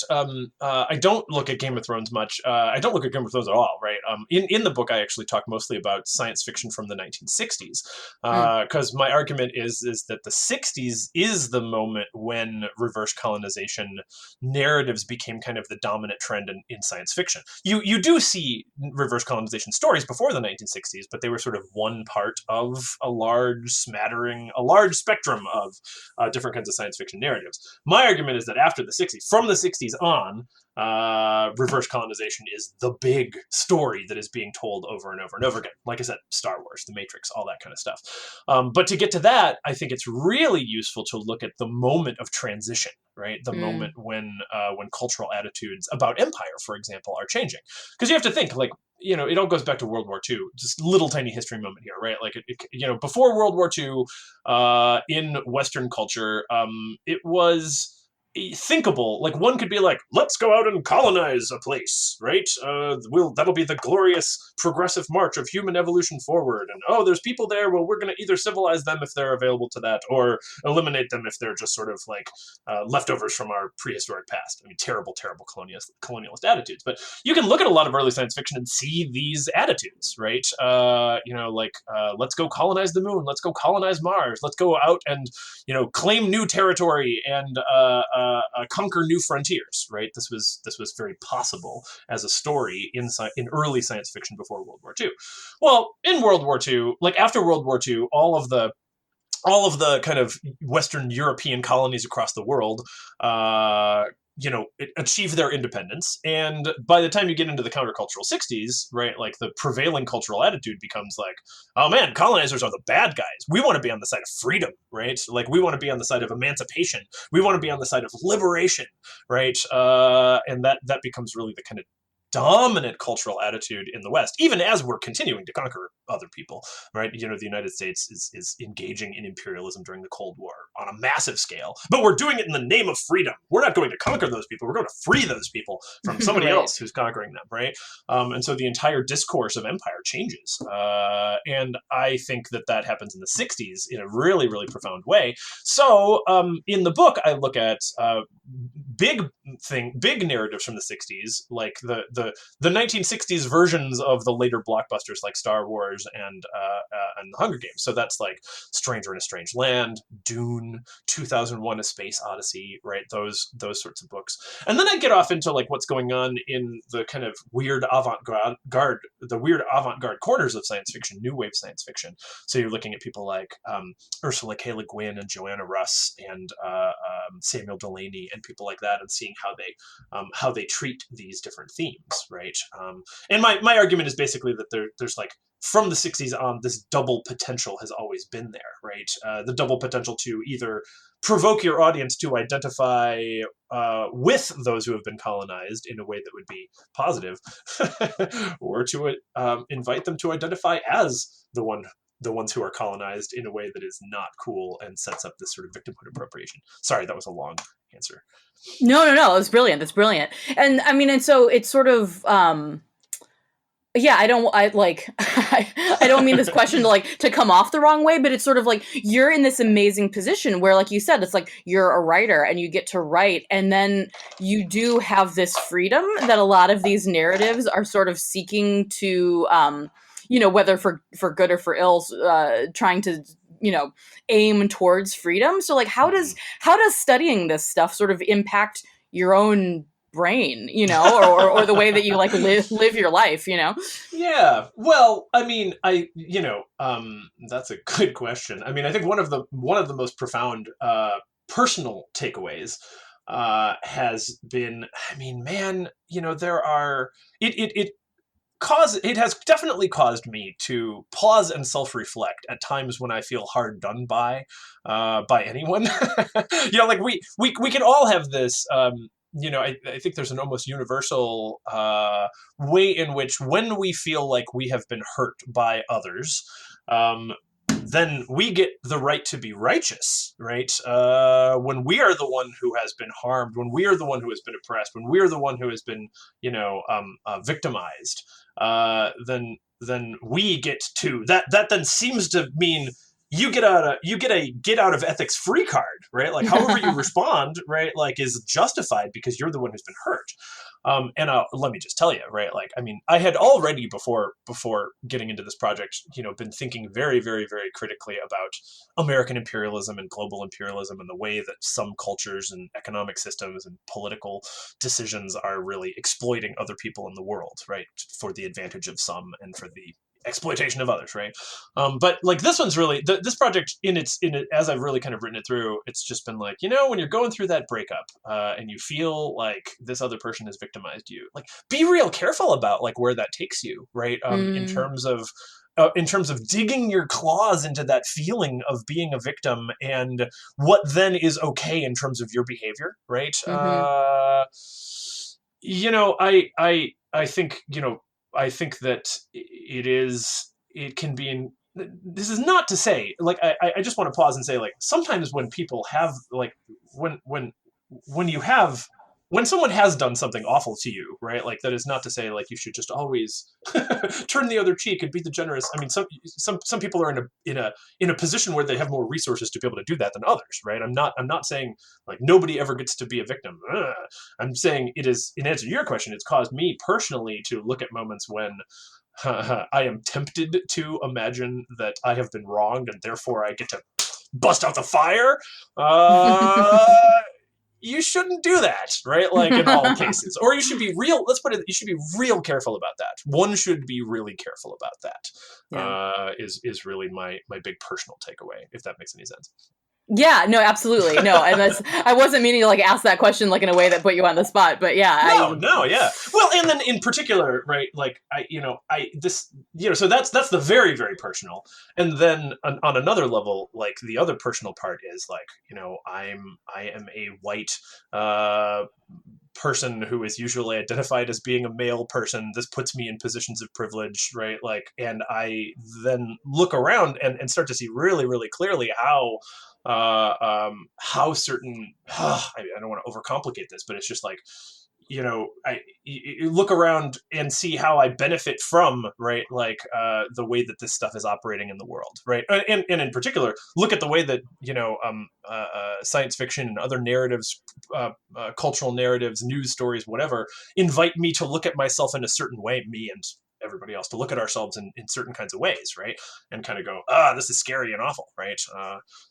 look at Game of Thrones much. I don't look at Game of Thrones at all, right? In the book, I actually talk mostly about science fiction from the 1960s, because my argument is that the 60s is the moment when reverse colonization narratives became kind of the dominant trend in science fiction. You do see reverse colonization stories before the 1960s, but they were sort of one part of a large spectrum of different kinds of science fiction narratives. My argument is that after the 60s, from the 60s on, reverse colonization is the big story that is being told over and over and over again. Like I said, Star Wars, The Matrix, all that kind of stuff. But to get to that, I think it's really useful to look at the moment of transition, right? The moment when cultural attitudes about empire, for example, are changing. Because you have to think, like, it all goes back to World War II. Just little tiny history moment here, right? Like, before World War II, in Western culture, it was thinkable. Like, one could be like, let's go out and colonize a place, right? That'll be the glorious progressive march of human evolution forward. And there's people there. Well, we're going to either civilize them if they're available to that, or eliminate them if they're just sort of like leftovers from our prehistoric past. I mean, terrible colonialist attitudes. But you can look at a lot of early science fiction and see these attitudes, right? Let's go colonize the moon. Let's go colonize Mars. Let's go out and claim new territory and conquer new frontiers, right? This was very possible as a story in early science fiction before World War II. Well, in World War II, like after World War II, all of the kind of Western European colonies across the world, achieve their independence. And by the time you get into the countercultural 60s, right, like the prevailing cultural attitude becomes like, oh man, colonizers are the bad guys. We want to be on the side of freedom, right? Like, we want to be on the side of emancipation. We want to be on the side of liberation, right? And that becomes really the kind of dominant cultural attitude in the West, even as we're continuing to conquer other people, right? You know, the United States is engaging in imperialism during the Cold War on a massive scale, but we're doing it in the name of freedom. We're not going to conquer those people. We're going to free those people from somebody Right. else who's conquering them, right? And so the entire discourse of empire changes. And I think that happens in the 60s in a really, really profound way. So in the book, I look at big narratives from the 60s, like the 1960s versions of the later blockbusters like Star Wars and the Hunger Games. So that's like Stranger in a Strange Land, Dune, 2001: A Space Odyssey, right? Those sorts of books. And then I get off into like what's going on in the kind of weird avant-garde corners of science fiction, new wave science fiction. So you're looking at people like Ursula K. Le Guin and Joanna Russ and Samuel Delaney and people like that, and seeing how they treat these different themes, right? And my argument is basically that there's like, from the 60s on, this double potential has always been there, right? The double potential to either provoke your audience to identify with those who have been colonized in a way that would be positive, or to invite them to identify as the ones who are colonized in a way that is not cool and sets up this sort of victimhood appropriation. Sorry, that was a long answer. No, it's brilliant. That's brilliant. And I mean, and so it's sort of, yeah, I don't mean this question to come off the wrong way, but it's sort of like, you're in this amazing position where, like you said, it's like you're a writer and you get to write, and then you do have this freedom that a lot of these narratives are sort of seeking to, whether for good or for ill, trying to, aim towards freedom. So like, how does studying this stuff sort of impact your own brain, or the way that you like live your life, Yeah. Well, I mean, that's a good question. I mean, I think one of the most profound personal takeaways has been, I mean, man, there are it has definitely caused me to pause and self-reflect at times when I feel hard done by anyone. Like we can all have this. I think there's an almost universal way in which, when we feel like we have been hurt by others, then we get the right to be righteous, right? When we are the one who has been harmed, when we are the one who has been oppressed, when we are the one who has been, victimized, then we get to that. That then seems to mean you get a get out of ethics free card, right? Like, however you respond, right, like, is justified because you're the one who's been hurt. And let me just tell you, right, like, I mean, I had already before getting into this project, been thinking very, very, very critically about American imperialism and global imperialism and the way that some cultures and economic systems and political decisions are really exploiting other people in the world, right, for the advantage of some and for the exploitation of others, right? But like, this one's really this project in it as I've really kind of written it through, it's just been like, when you're going through that breakup and you feel like this other person has victimized you, like, be real careful about like where that takes you, right? In terms of digging your claws into that feeling of being a victim and what then is okay in terms of your behavior, right? I think that it can be this is not to say, like, I just want to pause and say, like, sometimes when people have, like, when someone has done something awful to you, right? Like, that is not to say, like, you should just always turn the other cheek and be the generous. I mean, some people are in a position where they have more resources to be able to do that than others, right? I'm not saying like nobody ever gets to be a victim. I'm saying it is, in answer to your question, it's caused me personally to look at moments when I am tempted to imagine that I have been wronged and therefore I get to bust out the fire. You shouldn't do that, right? Like, in all cases. Or you should be real, let's put it, you should be real careful about that. One should be really careful about that. Yeah. Is really my big personal takeaway, if that makes any sense. Yeah, no, absolutely. No, and I wasn't meaning to like ask that question like in a way that put you on the spot, but yeah. No, yeah. Well, and then in particular, right, like, so that's the very, very personal. And then on another level, like, the other personal part is like, I am a white person who is usually identified as being a male person. This puts me in positions of privilege, right? Like, and I then look around and start to see really, really clearly how certain, I don't want to overcomplicate this, but it's just like, you look around and see how I benefit from, right, like the way that this stuff is operating in the world, right, and in particular, look at the way that science fiction and other narratives, cultural narratives, news stories, whatever, invite me to look at myself in a certain way, me and everybody else, to look at ourselves in certain kinds of ways, right, and kind of go, this is scary and awful, right.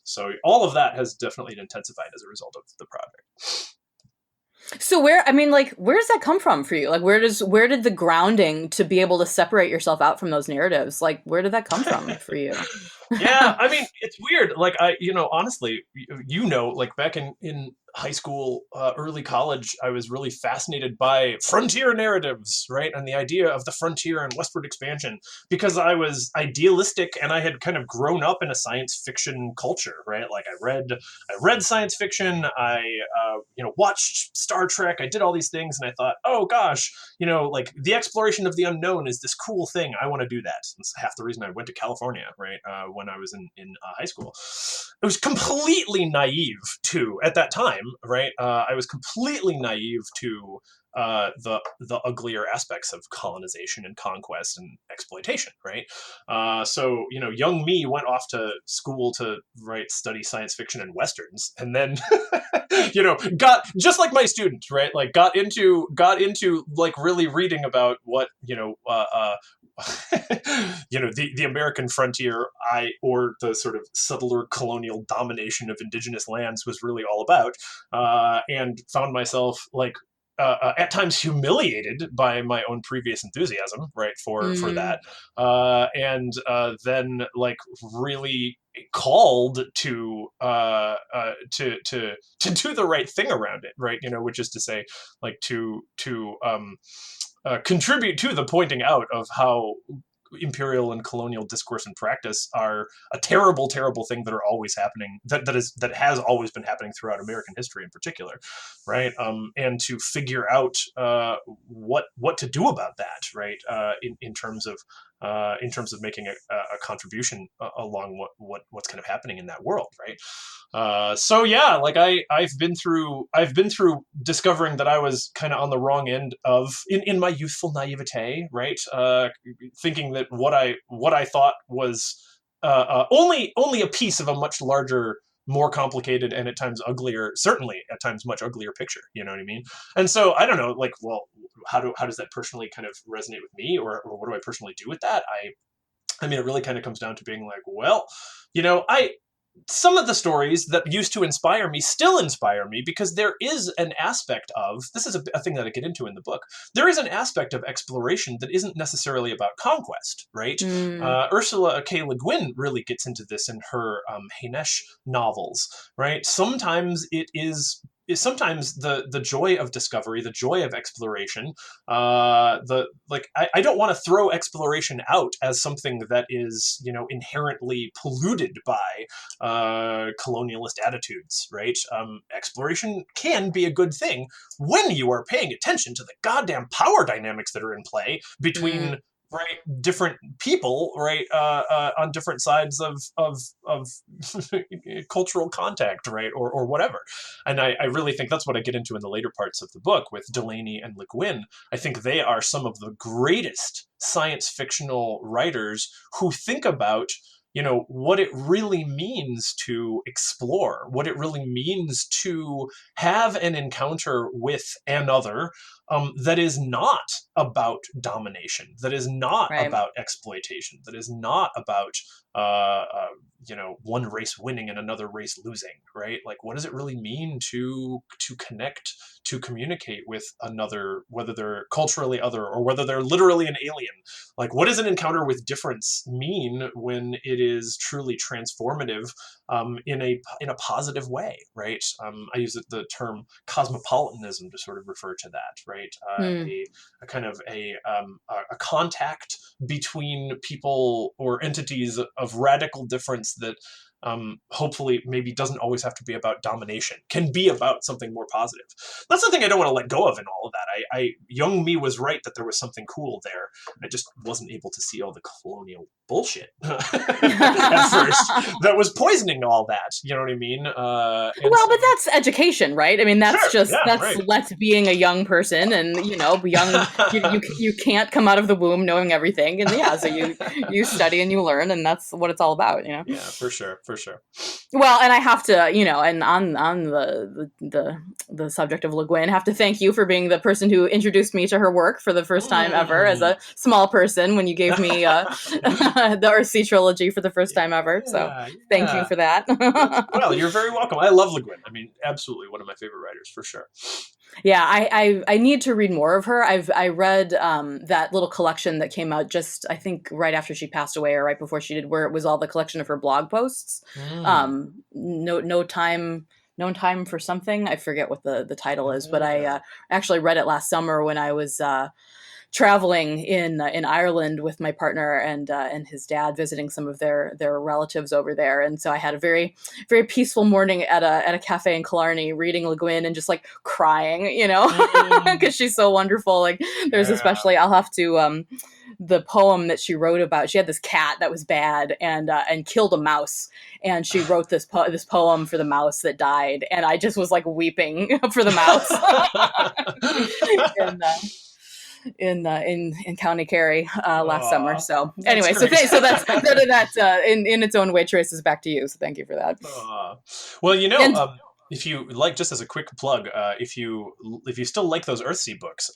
So all of that has definitely intensified as a result of the project. So where does that come from for you? Like, where did the grounding to be able to separate yourself out from those narratives, like, where did that come from for you? Yeah, I mean, it's weird. Like, honestly, like back in high school, early college, I was really fascinated by frontier narratives, right? And the idea of the frontier and westward expansion, because I was idealistic and I had kind of grown up in a science fiction culture, right? Like I read science fiction, watched Star Trek, I did all these things, and I thought, oh gosh, like the exploration of the unknown is this cool thing. I want to do that. That's half the reason I went to California, right? When I was in high school. It was completely naive to, at that time, right? I was completely naive to the uglier aspects of colonization and conquest and exploitation, right? So young me went off to school to study science fiction and westerns, and then got, just like my student, right? Like got into like really reading about what the American frontier, or the sort of subtler colonial domination of indigenous lands was really all about, and found myself like at times humiliated by my own previous enthusiasm, right, for that, and then like really called to do the right thing around it, right? Which is to say, like to contribute to the pointing out of how imperial and colonial discourse and practice are a terrible, terrible thing that are always happening, that has always been happening throughout American history in particular, right? And to figure out what to do about that, right? In terms of making a contribution along what's kind of happening in that world, right? So yeah, like I've been through discovering that I was kind of on the wrong end of, in my youthful naivete, right? Thinking that what I thought was only a piece of a much larger, more complicated, and at times uglier, certainly at times much uglier picture. You know what I mean? And so I don't know, like, well, how does that personally kind of resonate with me, or what do I personally do with that? I mean, it really kind of comes down to being like, well, some of the stories that used to inspire me still inspire me, because there is an aspect of, this is a thing that I get into in the book, there is an aspect of exploration that isn't necessarily about conquest, right? Ursula K. Le Guin really gets into this in her Hanesh novels, right? Sometimes it is sometimes the joy of discovery, the joy of exploration, I don't want to throw exploration out as something that is inherently polluted by colonialist attitudes, right? Exploration can be a good thing when you are paying attention to the goddamn power dynamics that are in play between different people, right, on different sides of cultural contact, right, or whatever. And I really think that's what I get into in the later parts of the book with Delaney and Le Guin. I think they are some of the greatest science fictional writers who think about what it really means to explore, what it really means to have an encounter with another, that is not about domination, that is not about exploitation, that is not about one race winning and another race losing, right? Like, what does it really mean to connect, to communicate with another, whether they're culturally other or whether they're literally an alien? Like, what does an encounter with difference mean when it is truly transformative, in a positive way, right? I use the term cosmopolitanism to sort of refer to that, right? A kind of a contact between people or entities of radical difference that hopefully maybe doesn't always have to be about domination, can be about something more positive. That's the thing I don't want to let go of in all of that. Young me was right that there was something cool there. I just wasn't able to see all the colonial bullshit at first that was poisoning all that. You know what I mean? Well, but that's education, right? I mean, that's Sure, just yeah, that's right. that's being a young person, and young. You can't come out of the womb knowing everything, and yeah, so you study and you learn, and that's what it's all about, you know. Yeah, for sure, for sure. Well, and I have to, and on the subject of Le Guin, have to thank you for being the person who introduced me to her work for the first time ever as a small person when you gave me the Earthsea trilogy for the first time ever. So Yeah, thank you yeah. for that. Well, you're very welcome. I love Le Guin. I mean, absolutely one of my favorite writers, for sure. Yeah, I need to read more of her. I read that little collection that came out just I think right after she passed away or right before she did, where it was all the collection of her blog posts. Mm, No time for something. I forget what the title is, but I yeah. actually read it last summer when I was traveling in Ireland with my partner and his dad, visiting some of their relatives over there. And so I had a very very peaceful morning at a cafe in Killarney, reading Le Guin and just like crying, Mm, because she's so wonderful. Like there's yeah. especially I'll have to the poem that she wrote about. She had this cat that was bad and killed a mouse, and she wrote this poem for the mouse that died. And I just was like weeping for the mouse. and in County Kerry last summer. Aw, So that's anyway, great. so that's that in its own way traces back to you. So thank you for that. Well, And if you like, just as a quick plug, if you still like those Earthsea books,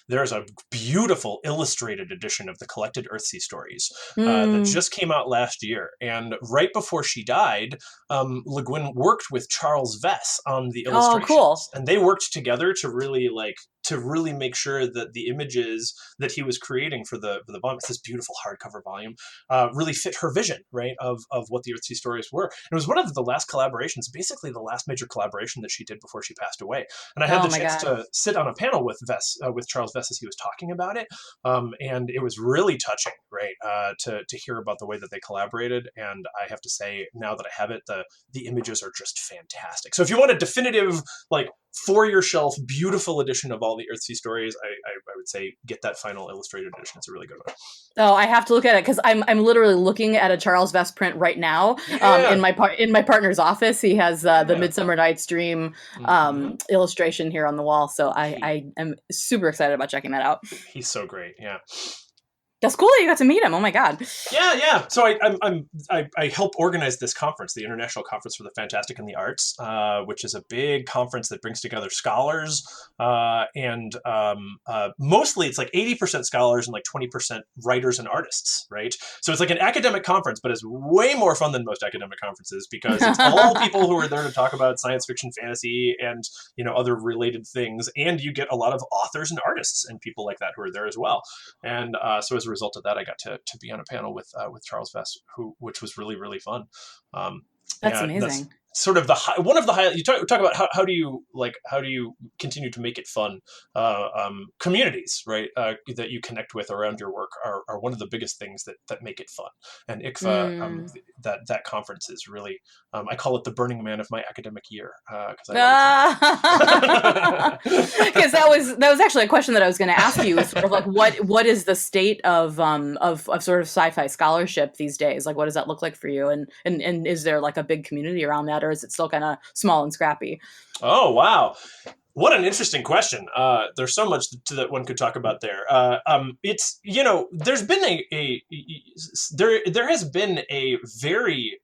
there's a beautiful illustrated edition of the collected Earthsea stories that mm, just came out last year. And right before she died, Le Guin worked with Charles Vess on the oh, illustrations, cool. and they worked together to really make sure that the images that he was creating for the volume, it's this beautiful hardcover volume, really fit her vision, right, of what the Earthsea stories were. And it was one of the last collaborations, basically the last major collaboration that she did before she passed away. And I had Oh the my chance god. to sit on a panel with with Charles Vess as he was talking about it, and it was really touching, right, to hear about the way that they collaborated. And I have to say, now that I have it, the images are just fantastic. So if you want a definitive, like, for your shelf, beautiful edition of all the Earthsea stories, I would say get that final illustrated edition. It's a really good one. Oh, I have to look at it because I'm literally looking at a Charles Vess print right now. Yeah, In my partner's office, he has the yeah. Midsummer Night's Dream Mm-hmm. illustration here on the wall. So He I am super excited about checking that out. he's so great. Yeah. That's cool that you got to meet him. Oh my god. Yeah, yeah. So I help organize this conference, the International Conference for the Fantastic and the Arts, which is a big conference that brings together scholars, and mostly it's like 80% scholars and like 20% writers and artists, right? So it's like an academic conference, but it's way more fun than most academic conferences because it's all people who are there to talk about science fiction, fantasy, and other related things, and you get a lot of authors and artists and people like that who are there as well. And so as a result of that, I got to be on a panel with Charles Vess, which was really really fun. Um, That's and that's amazing. sort of one of the highlights. You talk about how do you continue to make it fun. Communities, right, that you connect with around your work are one of the biggest things that make it fun. And ICFA, Mm. that conference is really, I call it the Burning Man of my academic year, because I love it so much. Because that was actually a question that I was going to ask you. Is sort of like what is the state of sort of sci-fi scholarship these days? Like, what does that look like for you? And is there like a big community around that, or is it still kind of small and scrappy? Oh, wow. What an interesting question. There's so much that one could talk about there. It's there's been there has been a very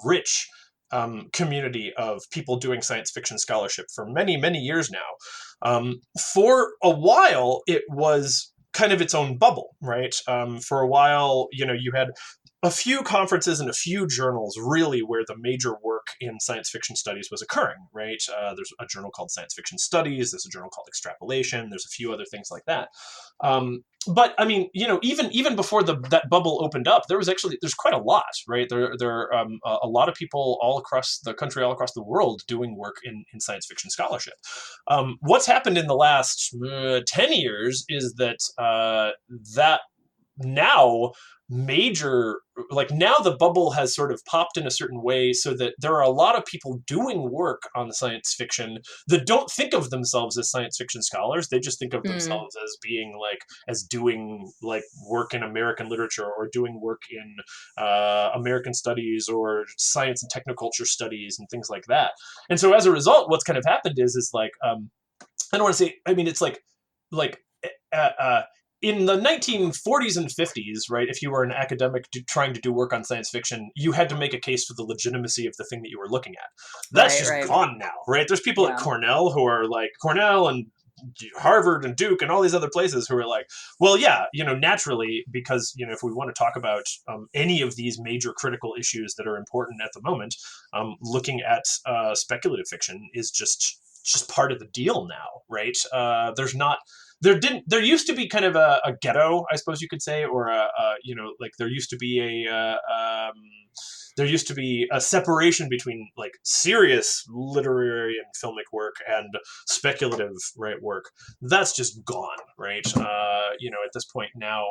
rich community of people doing science fiction scholarship for many many years now. For a while, it was kind of its own bubble, right? For a while, you had a few conferences and a few journals really where the major work in science fiction studies was occurring, right? There's a journal called Science Fiction Studies. There's a journal called Extrapolation. There's a few other things like that. But I mean, even before that bubble opened up, there's quite a lot, right? There are a lot of people all across the country, all across the world, doing work in science fiction scholarship. What's happened in the last 10 years is that now major like now the bubble has sort of popped in a certain way so that there are a lot of people doing work on science fiction that don't think of themselves as science fiction scholars. They just think of Mm. themselves as being like as doing like work in American literature or doing work in American studies or science and technoculture studies and things like that. And so as a result, what's kind of happened is like I don't want to say, I mean, it's like uh, uh, in the 1940s and 50s, right? If you were an academic trying to do work on science fiction, you had to make a case for the legitimacy of the thing that you were looking at. That's Right, just right. gone now, right? There's people at Yeah. Cornell who are like Cornell and Harvard and Duke and all these other places who are like, well, yeah, naturally, because if we want to talk about any of these major critical issues that are important at the moment, looking at speculative fiction is just part of the deal now, right? There's not there used to be kind of a ghetto, I suppose you could say, or like there used to be a separation between like serious literary and filmic work and speculative right work. That's just gone, right? At this point now,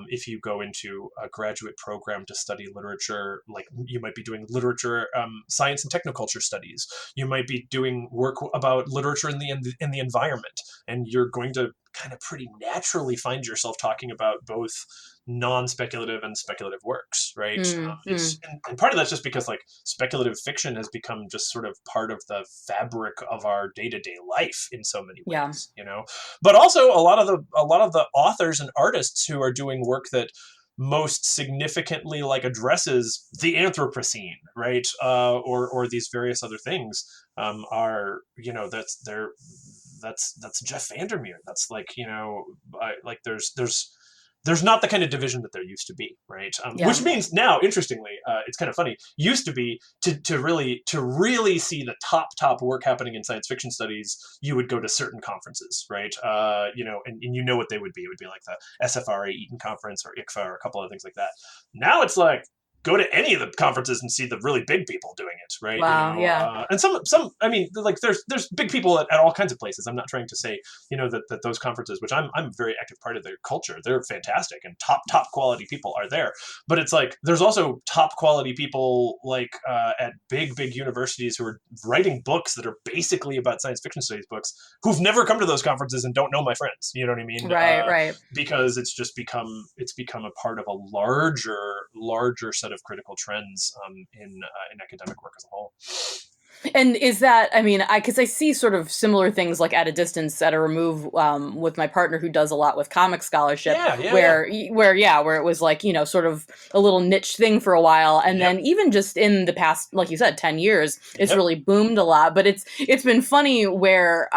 if you go into a graduate program to study literature, like you might be doing literature, science and technoculture studies. You might be doing work about literature in the environment, and you're going to kind of pretty naturally find yourself talking about both non-speculative and speculative works, right? Mm, It's mm. and part of that's just because like speculative fiction has become just sort of part of the fabric of our day-to-day life in so many Yeah. ways. But also a lot of the authors and artists who are doing work that most significantly like addresses the Anthropocene, right? Or these various other things are that's Jeff Vandermeer. That's like like there's not the kind of division that there used to be, right? Which Yeah. means now, interestingly, it's kind of funny. Used to be to really see the top work happening in science fiction studies, you would go to certain conferences, right? And you know what they would be. It would be like the SFRA Eaton conference or ICFA or a couple of things like that. Now it's like go to any of the conferences and see the really big people doing it, right? Wow. Yeah. And some, I mean, like there's big people at all kinds of places. I'm not trying to say, that those conferences, which I'm a very active part of their culture, they're fantastic and top quality people are there. But it's like there's also top quality people like at big universities who are writing books that are basically about science fiction studies books who've never come to those conferences and don't know my friends. You know what I mean? Right, right. Because it's become a part of a larger set of critical trends in academic work as a whole. And is that, I mean, because I see sort of similar things like at a distance, at a remove, with my partner who does a lot with comic scholarship, Yeah. where it was like, sort of a little niche thing for a while. And Yep. then even just in the past, like you said, 10 years, it's Yep. really boomed a lot. But it's been funny where,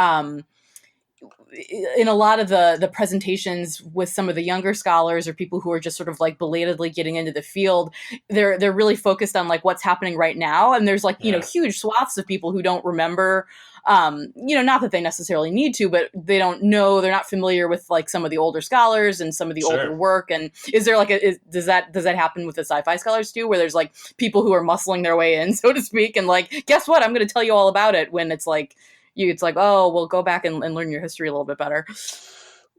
in a lot of the presentations with some of the younger scholars or people who are just sort of like belatedly getting into the field, they're really focused on like what's happening right now, and there's like Yeah. huge swaths of people who don't remember, not that they necessarily need to, but they don't know, they're not familiar with like some of the older scholars and some of the older Sure. work. And is there like does that happen with the sci-fi scholars too, where there's like people who are muscling their way in, so to speak, and like, guess what, I'm going to tell you all about it, when it's like it's like, oh, well, go back and learn your history a little bit better.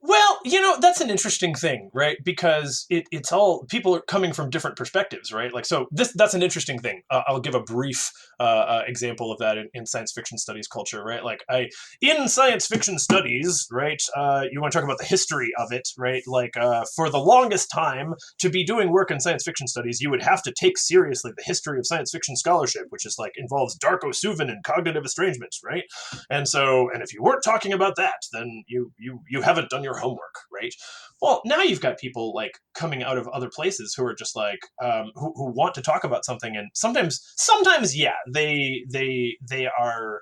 Well, that's an interesting thing, right? Because it's all people are coming from different perspectives, right? Like, so that's an interesting thing. I'll give a brief example of that in science fiction studies culture, right? Like, in science fiction studies, right? You want to talk about the history of it, right? Like, for the longest time, to be doing work in science fiction studies, you would have to take seriously the history of science fiction scholarship, which is like involves Darko Suvin and cognitive estrangement, right? And if you weren't talking about that, then you haven't done your homework, right? Well, now you've got people like coming out of other places who are just like who want to talk about something, and sometimes yeah, they are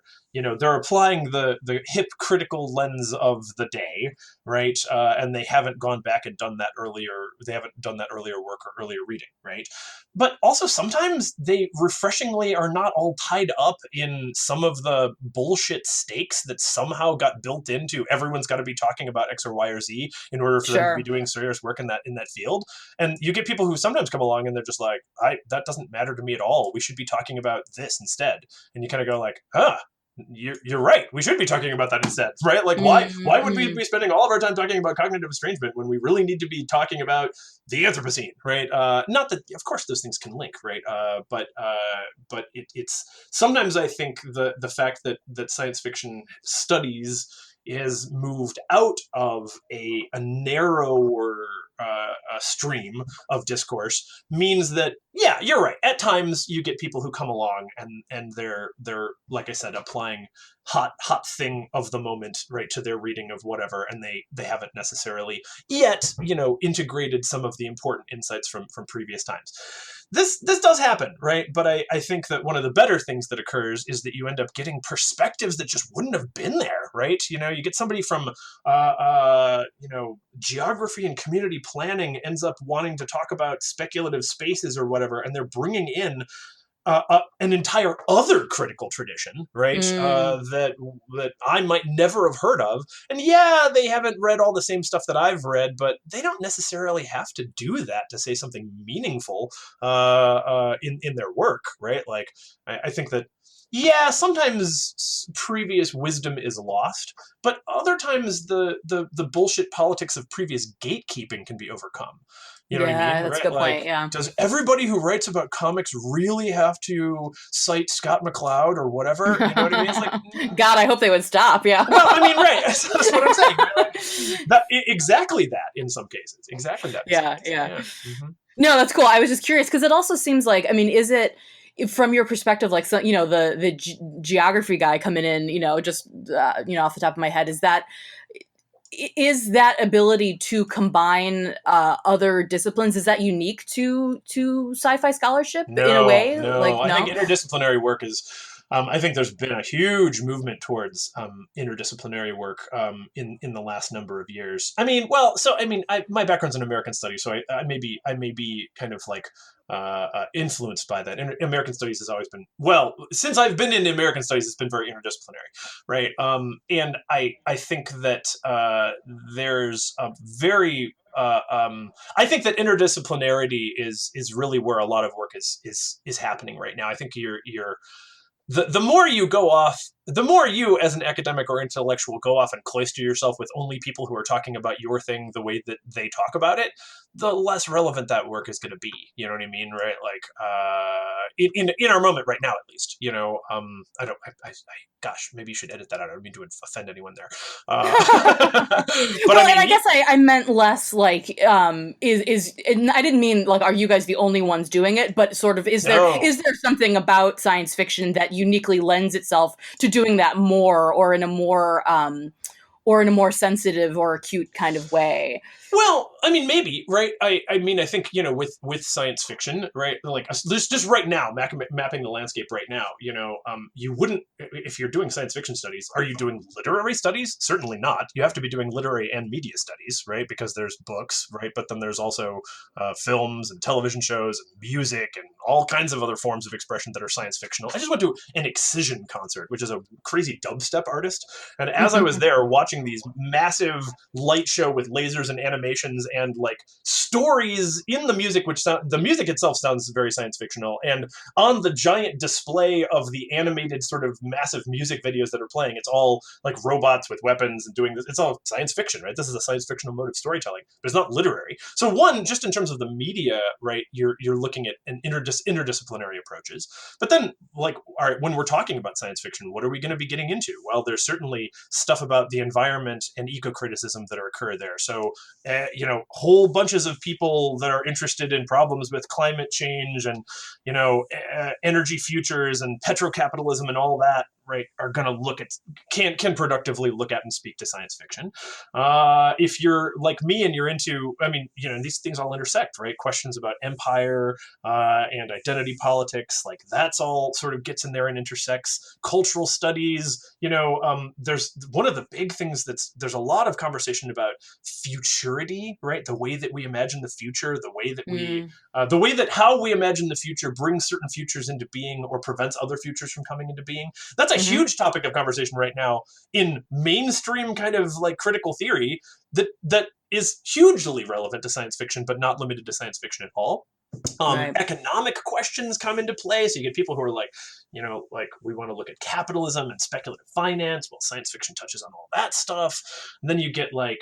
they're applying the hip critical lens of the day, right? And they haven't gone back and done that earlier. They haven't done that earlier work or earlier reading, right? But also sometimes they refreshingly are not all tied up in some of the bullshit stakes that somehow got built into everyone's got to be talking about X or Y or Z in order for them to be Sure. doing serious work in that field. And you get people who sometimes come along and they're just like, that doesn't matter to me at all. We should be talking about this instead. And you kind of go like, you're right. We should be talking about that instead, right? Like, why would we be spending all of our time talking about cognitive estrangement when we really need to be talking about the Anthropocene, right? Not that, of course, those things can link, right? But it's sometimes I think the fact that science fiction studies has moved out of a narrower stream of discourse means that, yeah, you're right. At times you get people who come along and they're like I said, applying hot thing of the moment, right, to their reading of whatever, and they haven't necessarily yet, integrated some of the important insights from previous times. This does happen, right? But I think that one of the better things that occurs is that you end up getting perspectives that just wouldn't have been there, right? You get somebody from geography and community planning ends up wanting to talk about speculative spaces or whatever, and they're bringing in an entire other critical tradition, right? That I might never have heard of, and yeah, they haven't read all the same stuff that I've read, but they don't necessarily have to do that to say something meaningful in their work, right? Like, I think that. Yeah, sometimes previous wisdom is lost, but other times the bullshit politics of previous gatekeeping can be overcome. You know what I mean? That's Right? a good Like, point. Yeah. does everybody who writes about comics really have to cite Scott McCloud or whatever? You know what I mean? It's like, God, I hope they would stop. Yeah. well, I mean, right. That's what I'm saying. Right? Like, exactly that in some cases. Exactly that. Yeah. Mm-hmm. No, that's cool. I was just curious because it also seems like, I mean, is it from your perspective, like, so, the geography guy coming in, just off the top of my head, is that ability to combine other disciplines, is that unique to sci-fi scholarship in a way? No. Like, I no? think interdisciplinary work is. I think there's been a huge movement towards interdisciplinary work in the last number of years. I mean, my background's in American studies, so I may be kind of like influenced by that. And American studies has always been, well, since I've been in American studies, it's been very interdisciplinary, right? And I think that there's a very I think that interdisciplinarity is really where a lot of work is happening right now. I think the more you go off, the more you as an academic or intellectual go off and cloister yourself with only people who are talking about your thing the way that they talk about it, the less relevant that work is going to be. You know what I mean? Right? Like, in our moment right now, at least, gosh, maybe you should edit that out. I don't mean to offend anyone there. But well, I guess I meant less like, and I didn't mean like, are you guys the only ones doing it? But sort of, is there something about science fiction that uniquely lends itself to doing that more, or in a more sensitive or acute kind of way? Well, I mean, maybe, right? I mean, I think, with science fiction, right? Like, just right now, mapping the landscape right now, you wouldn't, if you're doing science fiction studies, are you doing literary studies? Certainly not. You have to be doing literary and media studies, right? Because there's books, right? But then there's also films and television shows and music and all kinds of other forms of expression that are science fictional. I just went to an Excision concert, which is a crazy dubstep artist. And as I was there watching these massive light show with lasers and animations and like stories in the music, the music itself sounds very science fictional, and on the giant display of the animated sort of massive music videos that are playing, it's all like robots with weapons and doing this. It's all science fiction, right? This is a science fictional mode of storytelling, but it's not literary. So one, just in terms of the media, right, you're looking at an interdisciplinary approaches. But then, like, all right, when we're talking about science fiction, what are we going to be getting into? Well, there's certainly stuff about the environment and eco-criticism that occur there. So whole bunches of people that are interested in problems with climate change and, energy futures and petrocapitalism and all that, right, are going to look at, can productively look at and speak to science fiction. If you're like me and you're into, these things all intersect, right? Questions about empire and identity politics, like that's all sort of gets in there and intersects. Cultural studies, there's one of the big things there's a lot of conversation about futurity, right? The way that we imagine the future, the way that how we imagine the future brings certain futures into being or prevents other futures from coming into being. That's a huge topic of conversation right now in mainstream kind of like critical theory that is hugely relevant to science fiction, but not limited to science fiction at all. Right. Economic questions come into play. So you get people who are like, like we want to look at capitalism and speculative finance. Well, science fiction touches on all that stuff. And then you get like,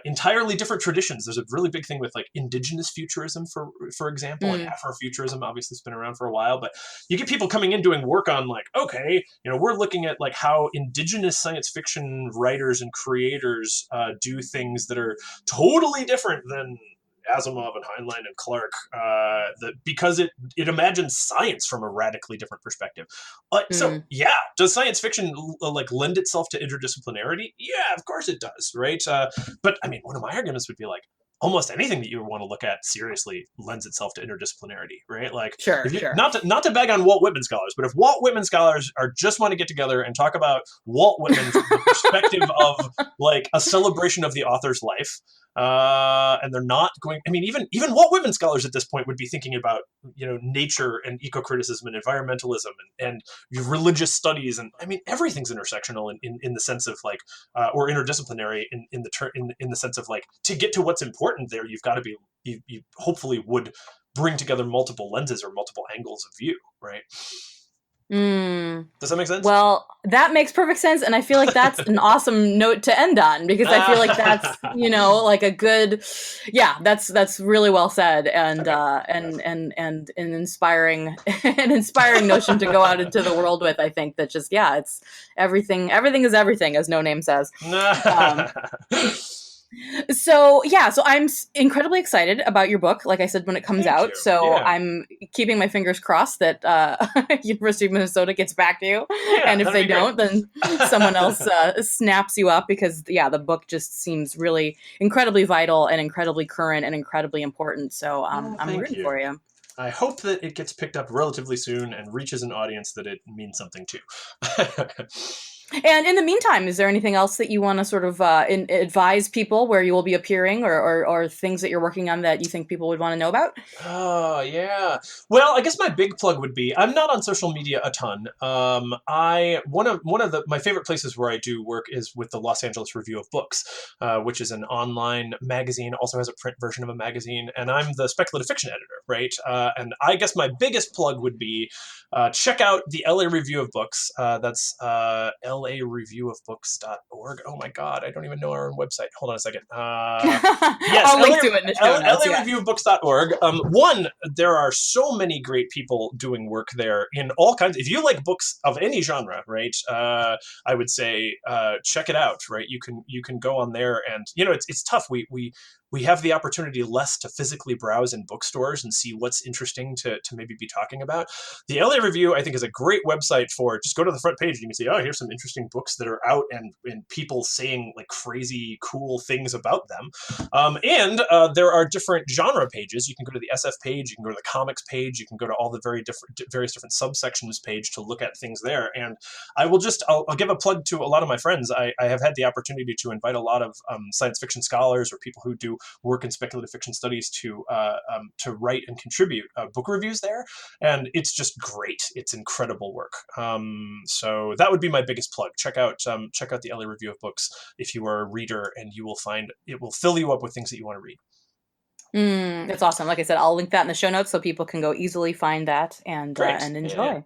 entirely different traditions. There's a really big thing with like indigenous futurism, for example, and Afrofuturism. Obviously, it's been around for a while, but you get people coming in doing work on like, okay, we're looking at like how indigenous science fiction writers and creators do things that are totally different than Asimov and Heinlein and Clarke, because it imagines science from a radically different perspective. So yeah, does science fiction like lend itself to interdisciplinarity? Yeah, of course it does, right? But I mean, one of my arguments would be like, almost anything that you want to look at seriously lends itself to interdisciplinarity, right? Like, sure. Not to bag on Walt Whitman scholars, but if Walt Whitman scholars just want to get together and talk about Walt Whitman from the perspective of like a celebration of the author's life, and they're not going. I mean, even Walt Whitman scholars at this point would be thinking about nature and eco-criticism and environmentalism and religious studies, and I mean everything's intersectional in the sense of like or interdisciplinary in the sense of like, to get to what's important there, you've got to be you hopefully would bring together multiple lenses or multiple angles of view, right? Does that make sense? Well, that makes perfect sense, and I feel like that's an awesome note to end on, because I feel like that's like a good, that's really well said, and and an inspiring notion to go out into the world with. I think that just it's everything is everything, as No Name says. So I'm incredibly excited about your book, like I said, when it comes out. So I'm keeping my fingers crossed that University of Minnesota gets back to you. And if they don't, then someone else snaps you up, because the book just seems really incredibly vital and incredibly current and incredibly important. So I'm rooting for you. I hope that it gets picked up relatively soon and reaches an audience that it means something to. And in the meantime, is there anything else that you want to sort of advise people where you will be appearing, or things that you're working on that you think people would want to know about? Oh, yeah. Well, I guess my big plug would be, I'm not on social media a ton. One of my favorite places where I do work is with the Los Angeles Review of Books, which is an online magazine, also has a print version of a magazine, and I'm the speculative fiction editor, right? And I guess my biggest plug would be check out the LA Review of Books. That's lareviewofbooks.org. Oh my God, I don't even know our own website. Hold on a second. Yes, I'll link to it in the show notes. lareviewofbooks.org. One, there are so many great people doing work there in all kinds. If you like books of any genre, right, I would say check it out, right? You can go on there, and it's tough. We have the opportunity less to physically browse in bookstores and see what's interesting to maybe be talking about. The LA Review, I think, is a great website for, just go to the front page and you can see, oh, here's some interesting books that are out and people saying like crazy cool things about them. And there are different genre pages. You can go to the SF page, you can go to the comics page, you can go to all the various different subsections page to look at things there. And I'll give a plug to a lot of my friends. I have had the opportunity to invite a lot of science fiction scholars or people who do work in speculative fiction studies to write and contribute book reviews there, and it's just great. It's incredible work. So that would be my biggest plug. Check out the LA Review of Books if you are a reader, and you will find it will fill you up with things that you want to read. That's awesome. Like I said, I'll link that in the show notes so people can go easily find that and enjoy.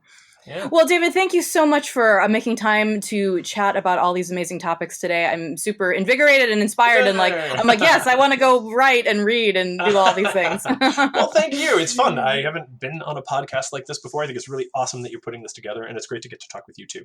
Yeah. Well, David, thank you so much for making time to chat about all these amazing topics today. I'm super invigorated and inspired, and I'm like, yes, I want to go write and read and do all these things. Well, thank you. It's fun. I haven't been on a podcast like this before. I think it's really awesome that you're putting this together, and it's great to get to talk with you too.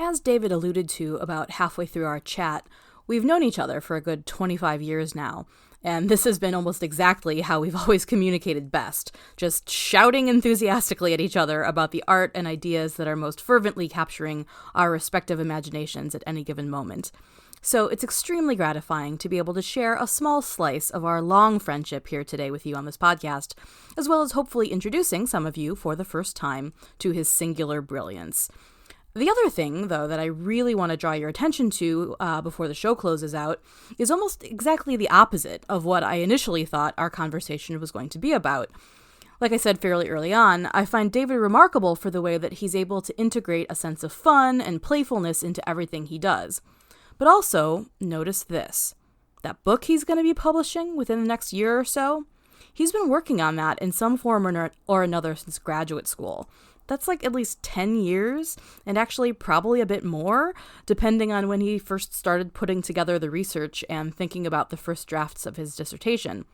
As David alluded to about halfway through our chat, we've known each other for a good 25 years now, and this has been almost exactly how we've always communicated best, just shouting enthusiastically at each other about the art and ideas that are most fervently capturing our respective imaginations at any given moment. So it's extremely gratifying to be able to share a small slice of our long friendship here today with you on this podcast, as well as hopefully introducing some of you for the first time to his singular brilliance. The other thing, though, that I really want to draw your attention to before the show closes out is almost exactly the opposite of what I initially thought our conversation was going to be about. Like I said fairly early on, I find David remarkable for the way that he's able to integrate a sense of fun and playfulness into everything he does. But also, notice this. That book he's going to be publishing within the next year or so, he's been working on that in some form or another since graduate school. That's like at least 10 years, and actually probably a bit more, depending on when he first started putting together the research and thinking about the first drafts of his dissertation.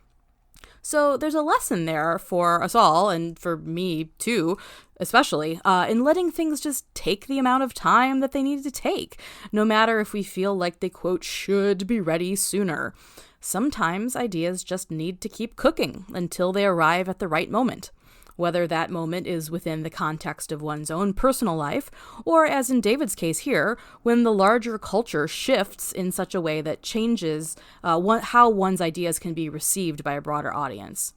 So there's a lesson there for us all, and for me too, especially, in letting things just take the amount of time that they need to take, no matter if we feel like they, quote, should be ready sooner. Sometimes ideas just need to keep cooking until they arrive at the right moment. Whether that moment is within the context of one's own personal life, or as in David's case here, when the larger culture shifts in such a way that changes how one's ideas can be received by a broader audience.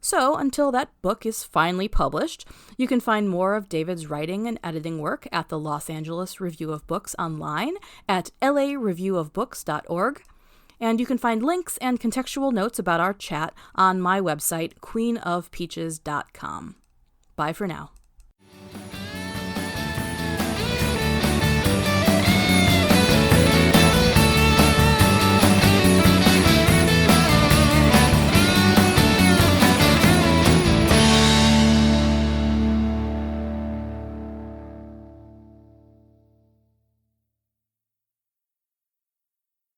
So, until that book is finally published, you can find more of David's writing and editing work at the Los Angeles Review of Books online at lareviewofbooks.org. And you can find links and contextual notes about our chat on my website, queenofpeaches.com. Bye for now.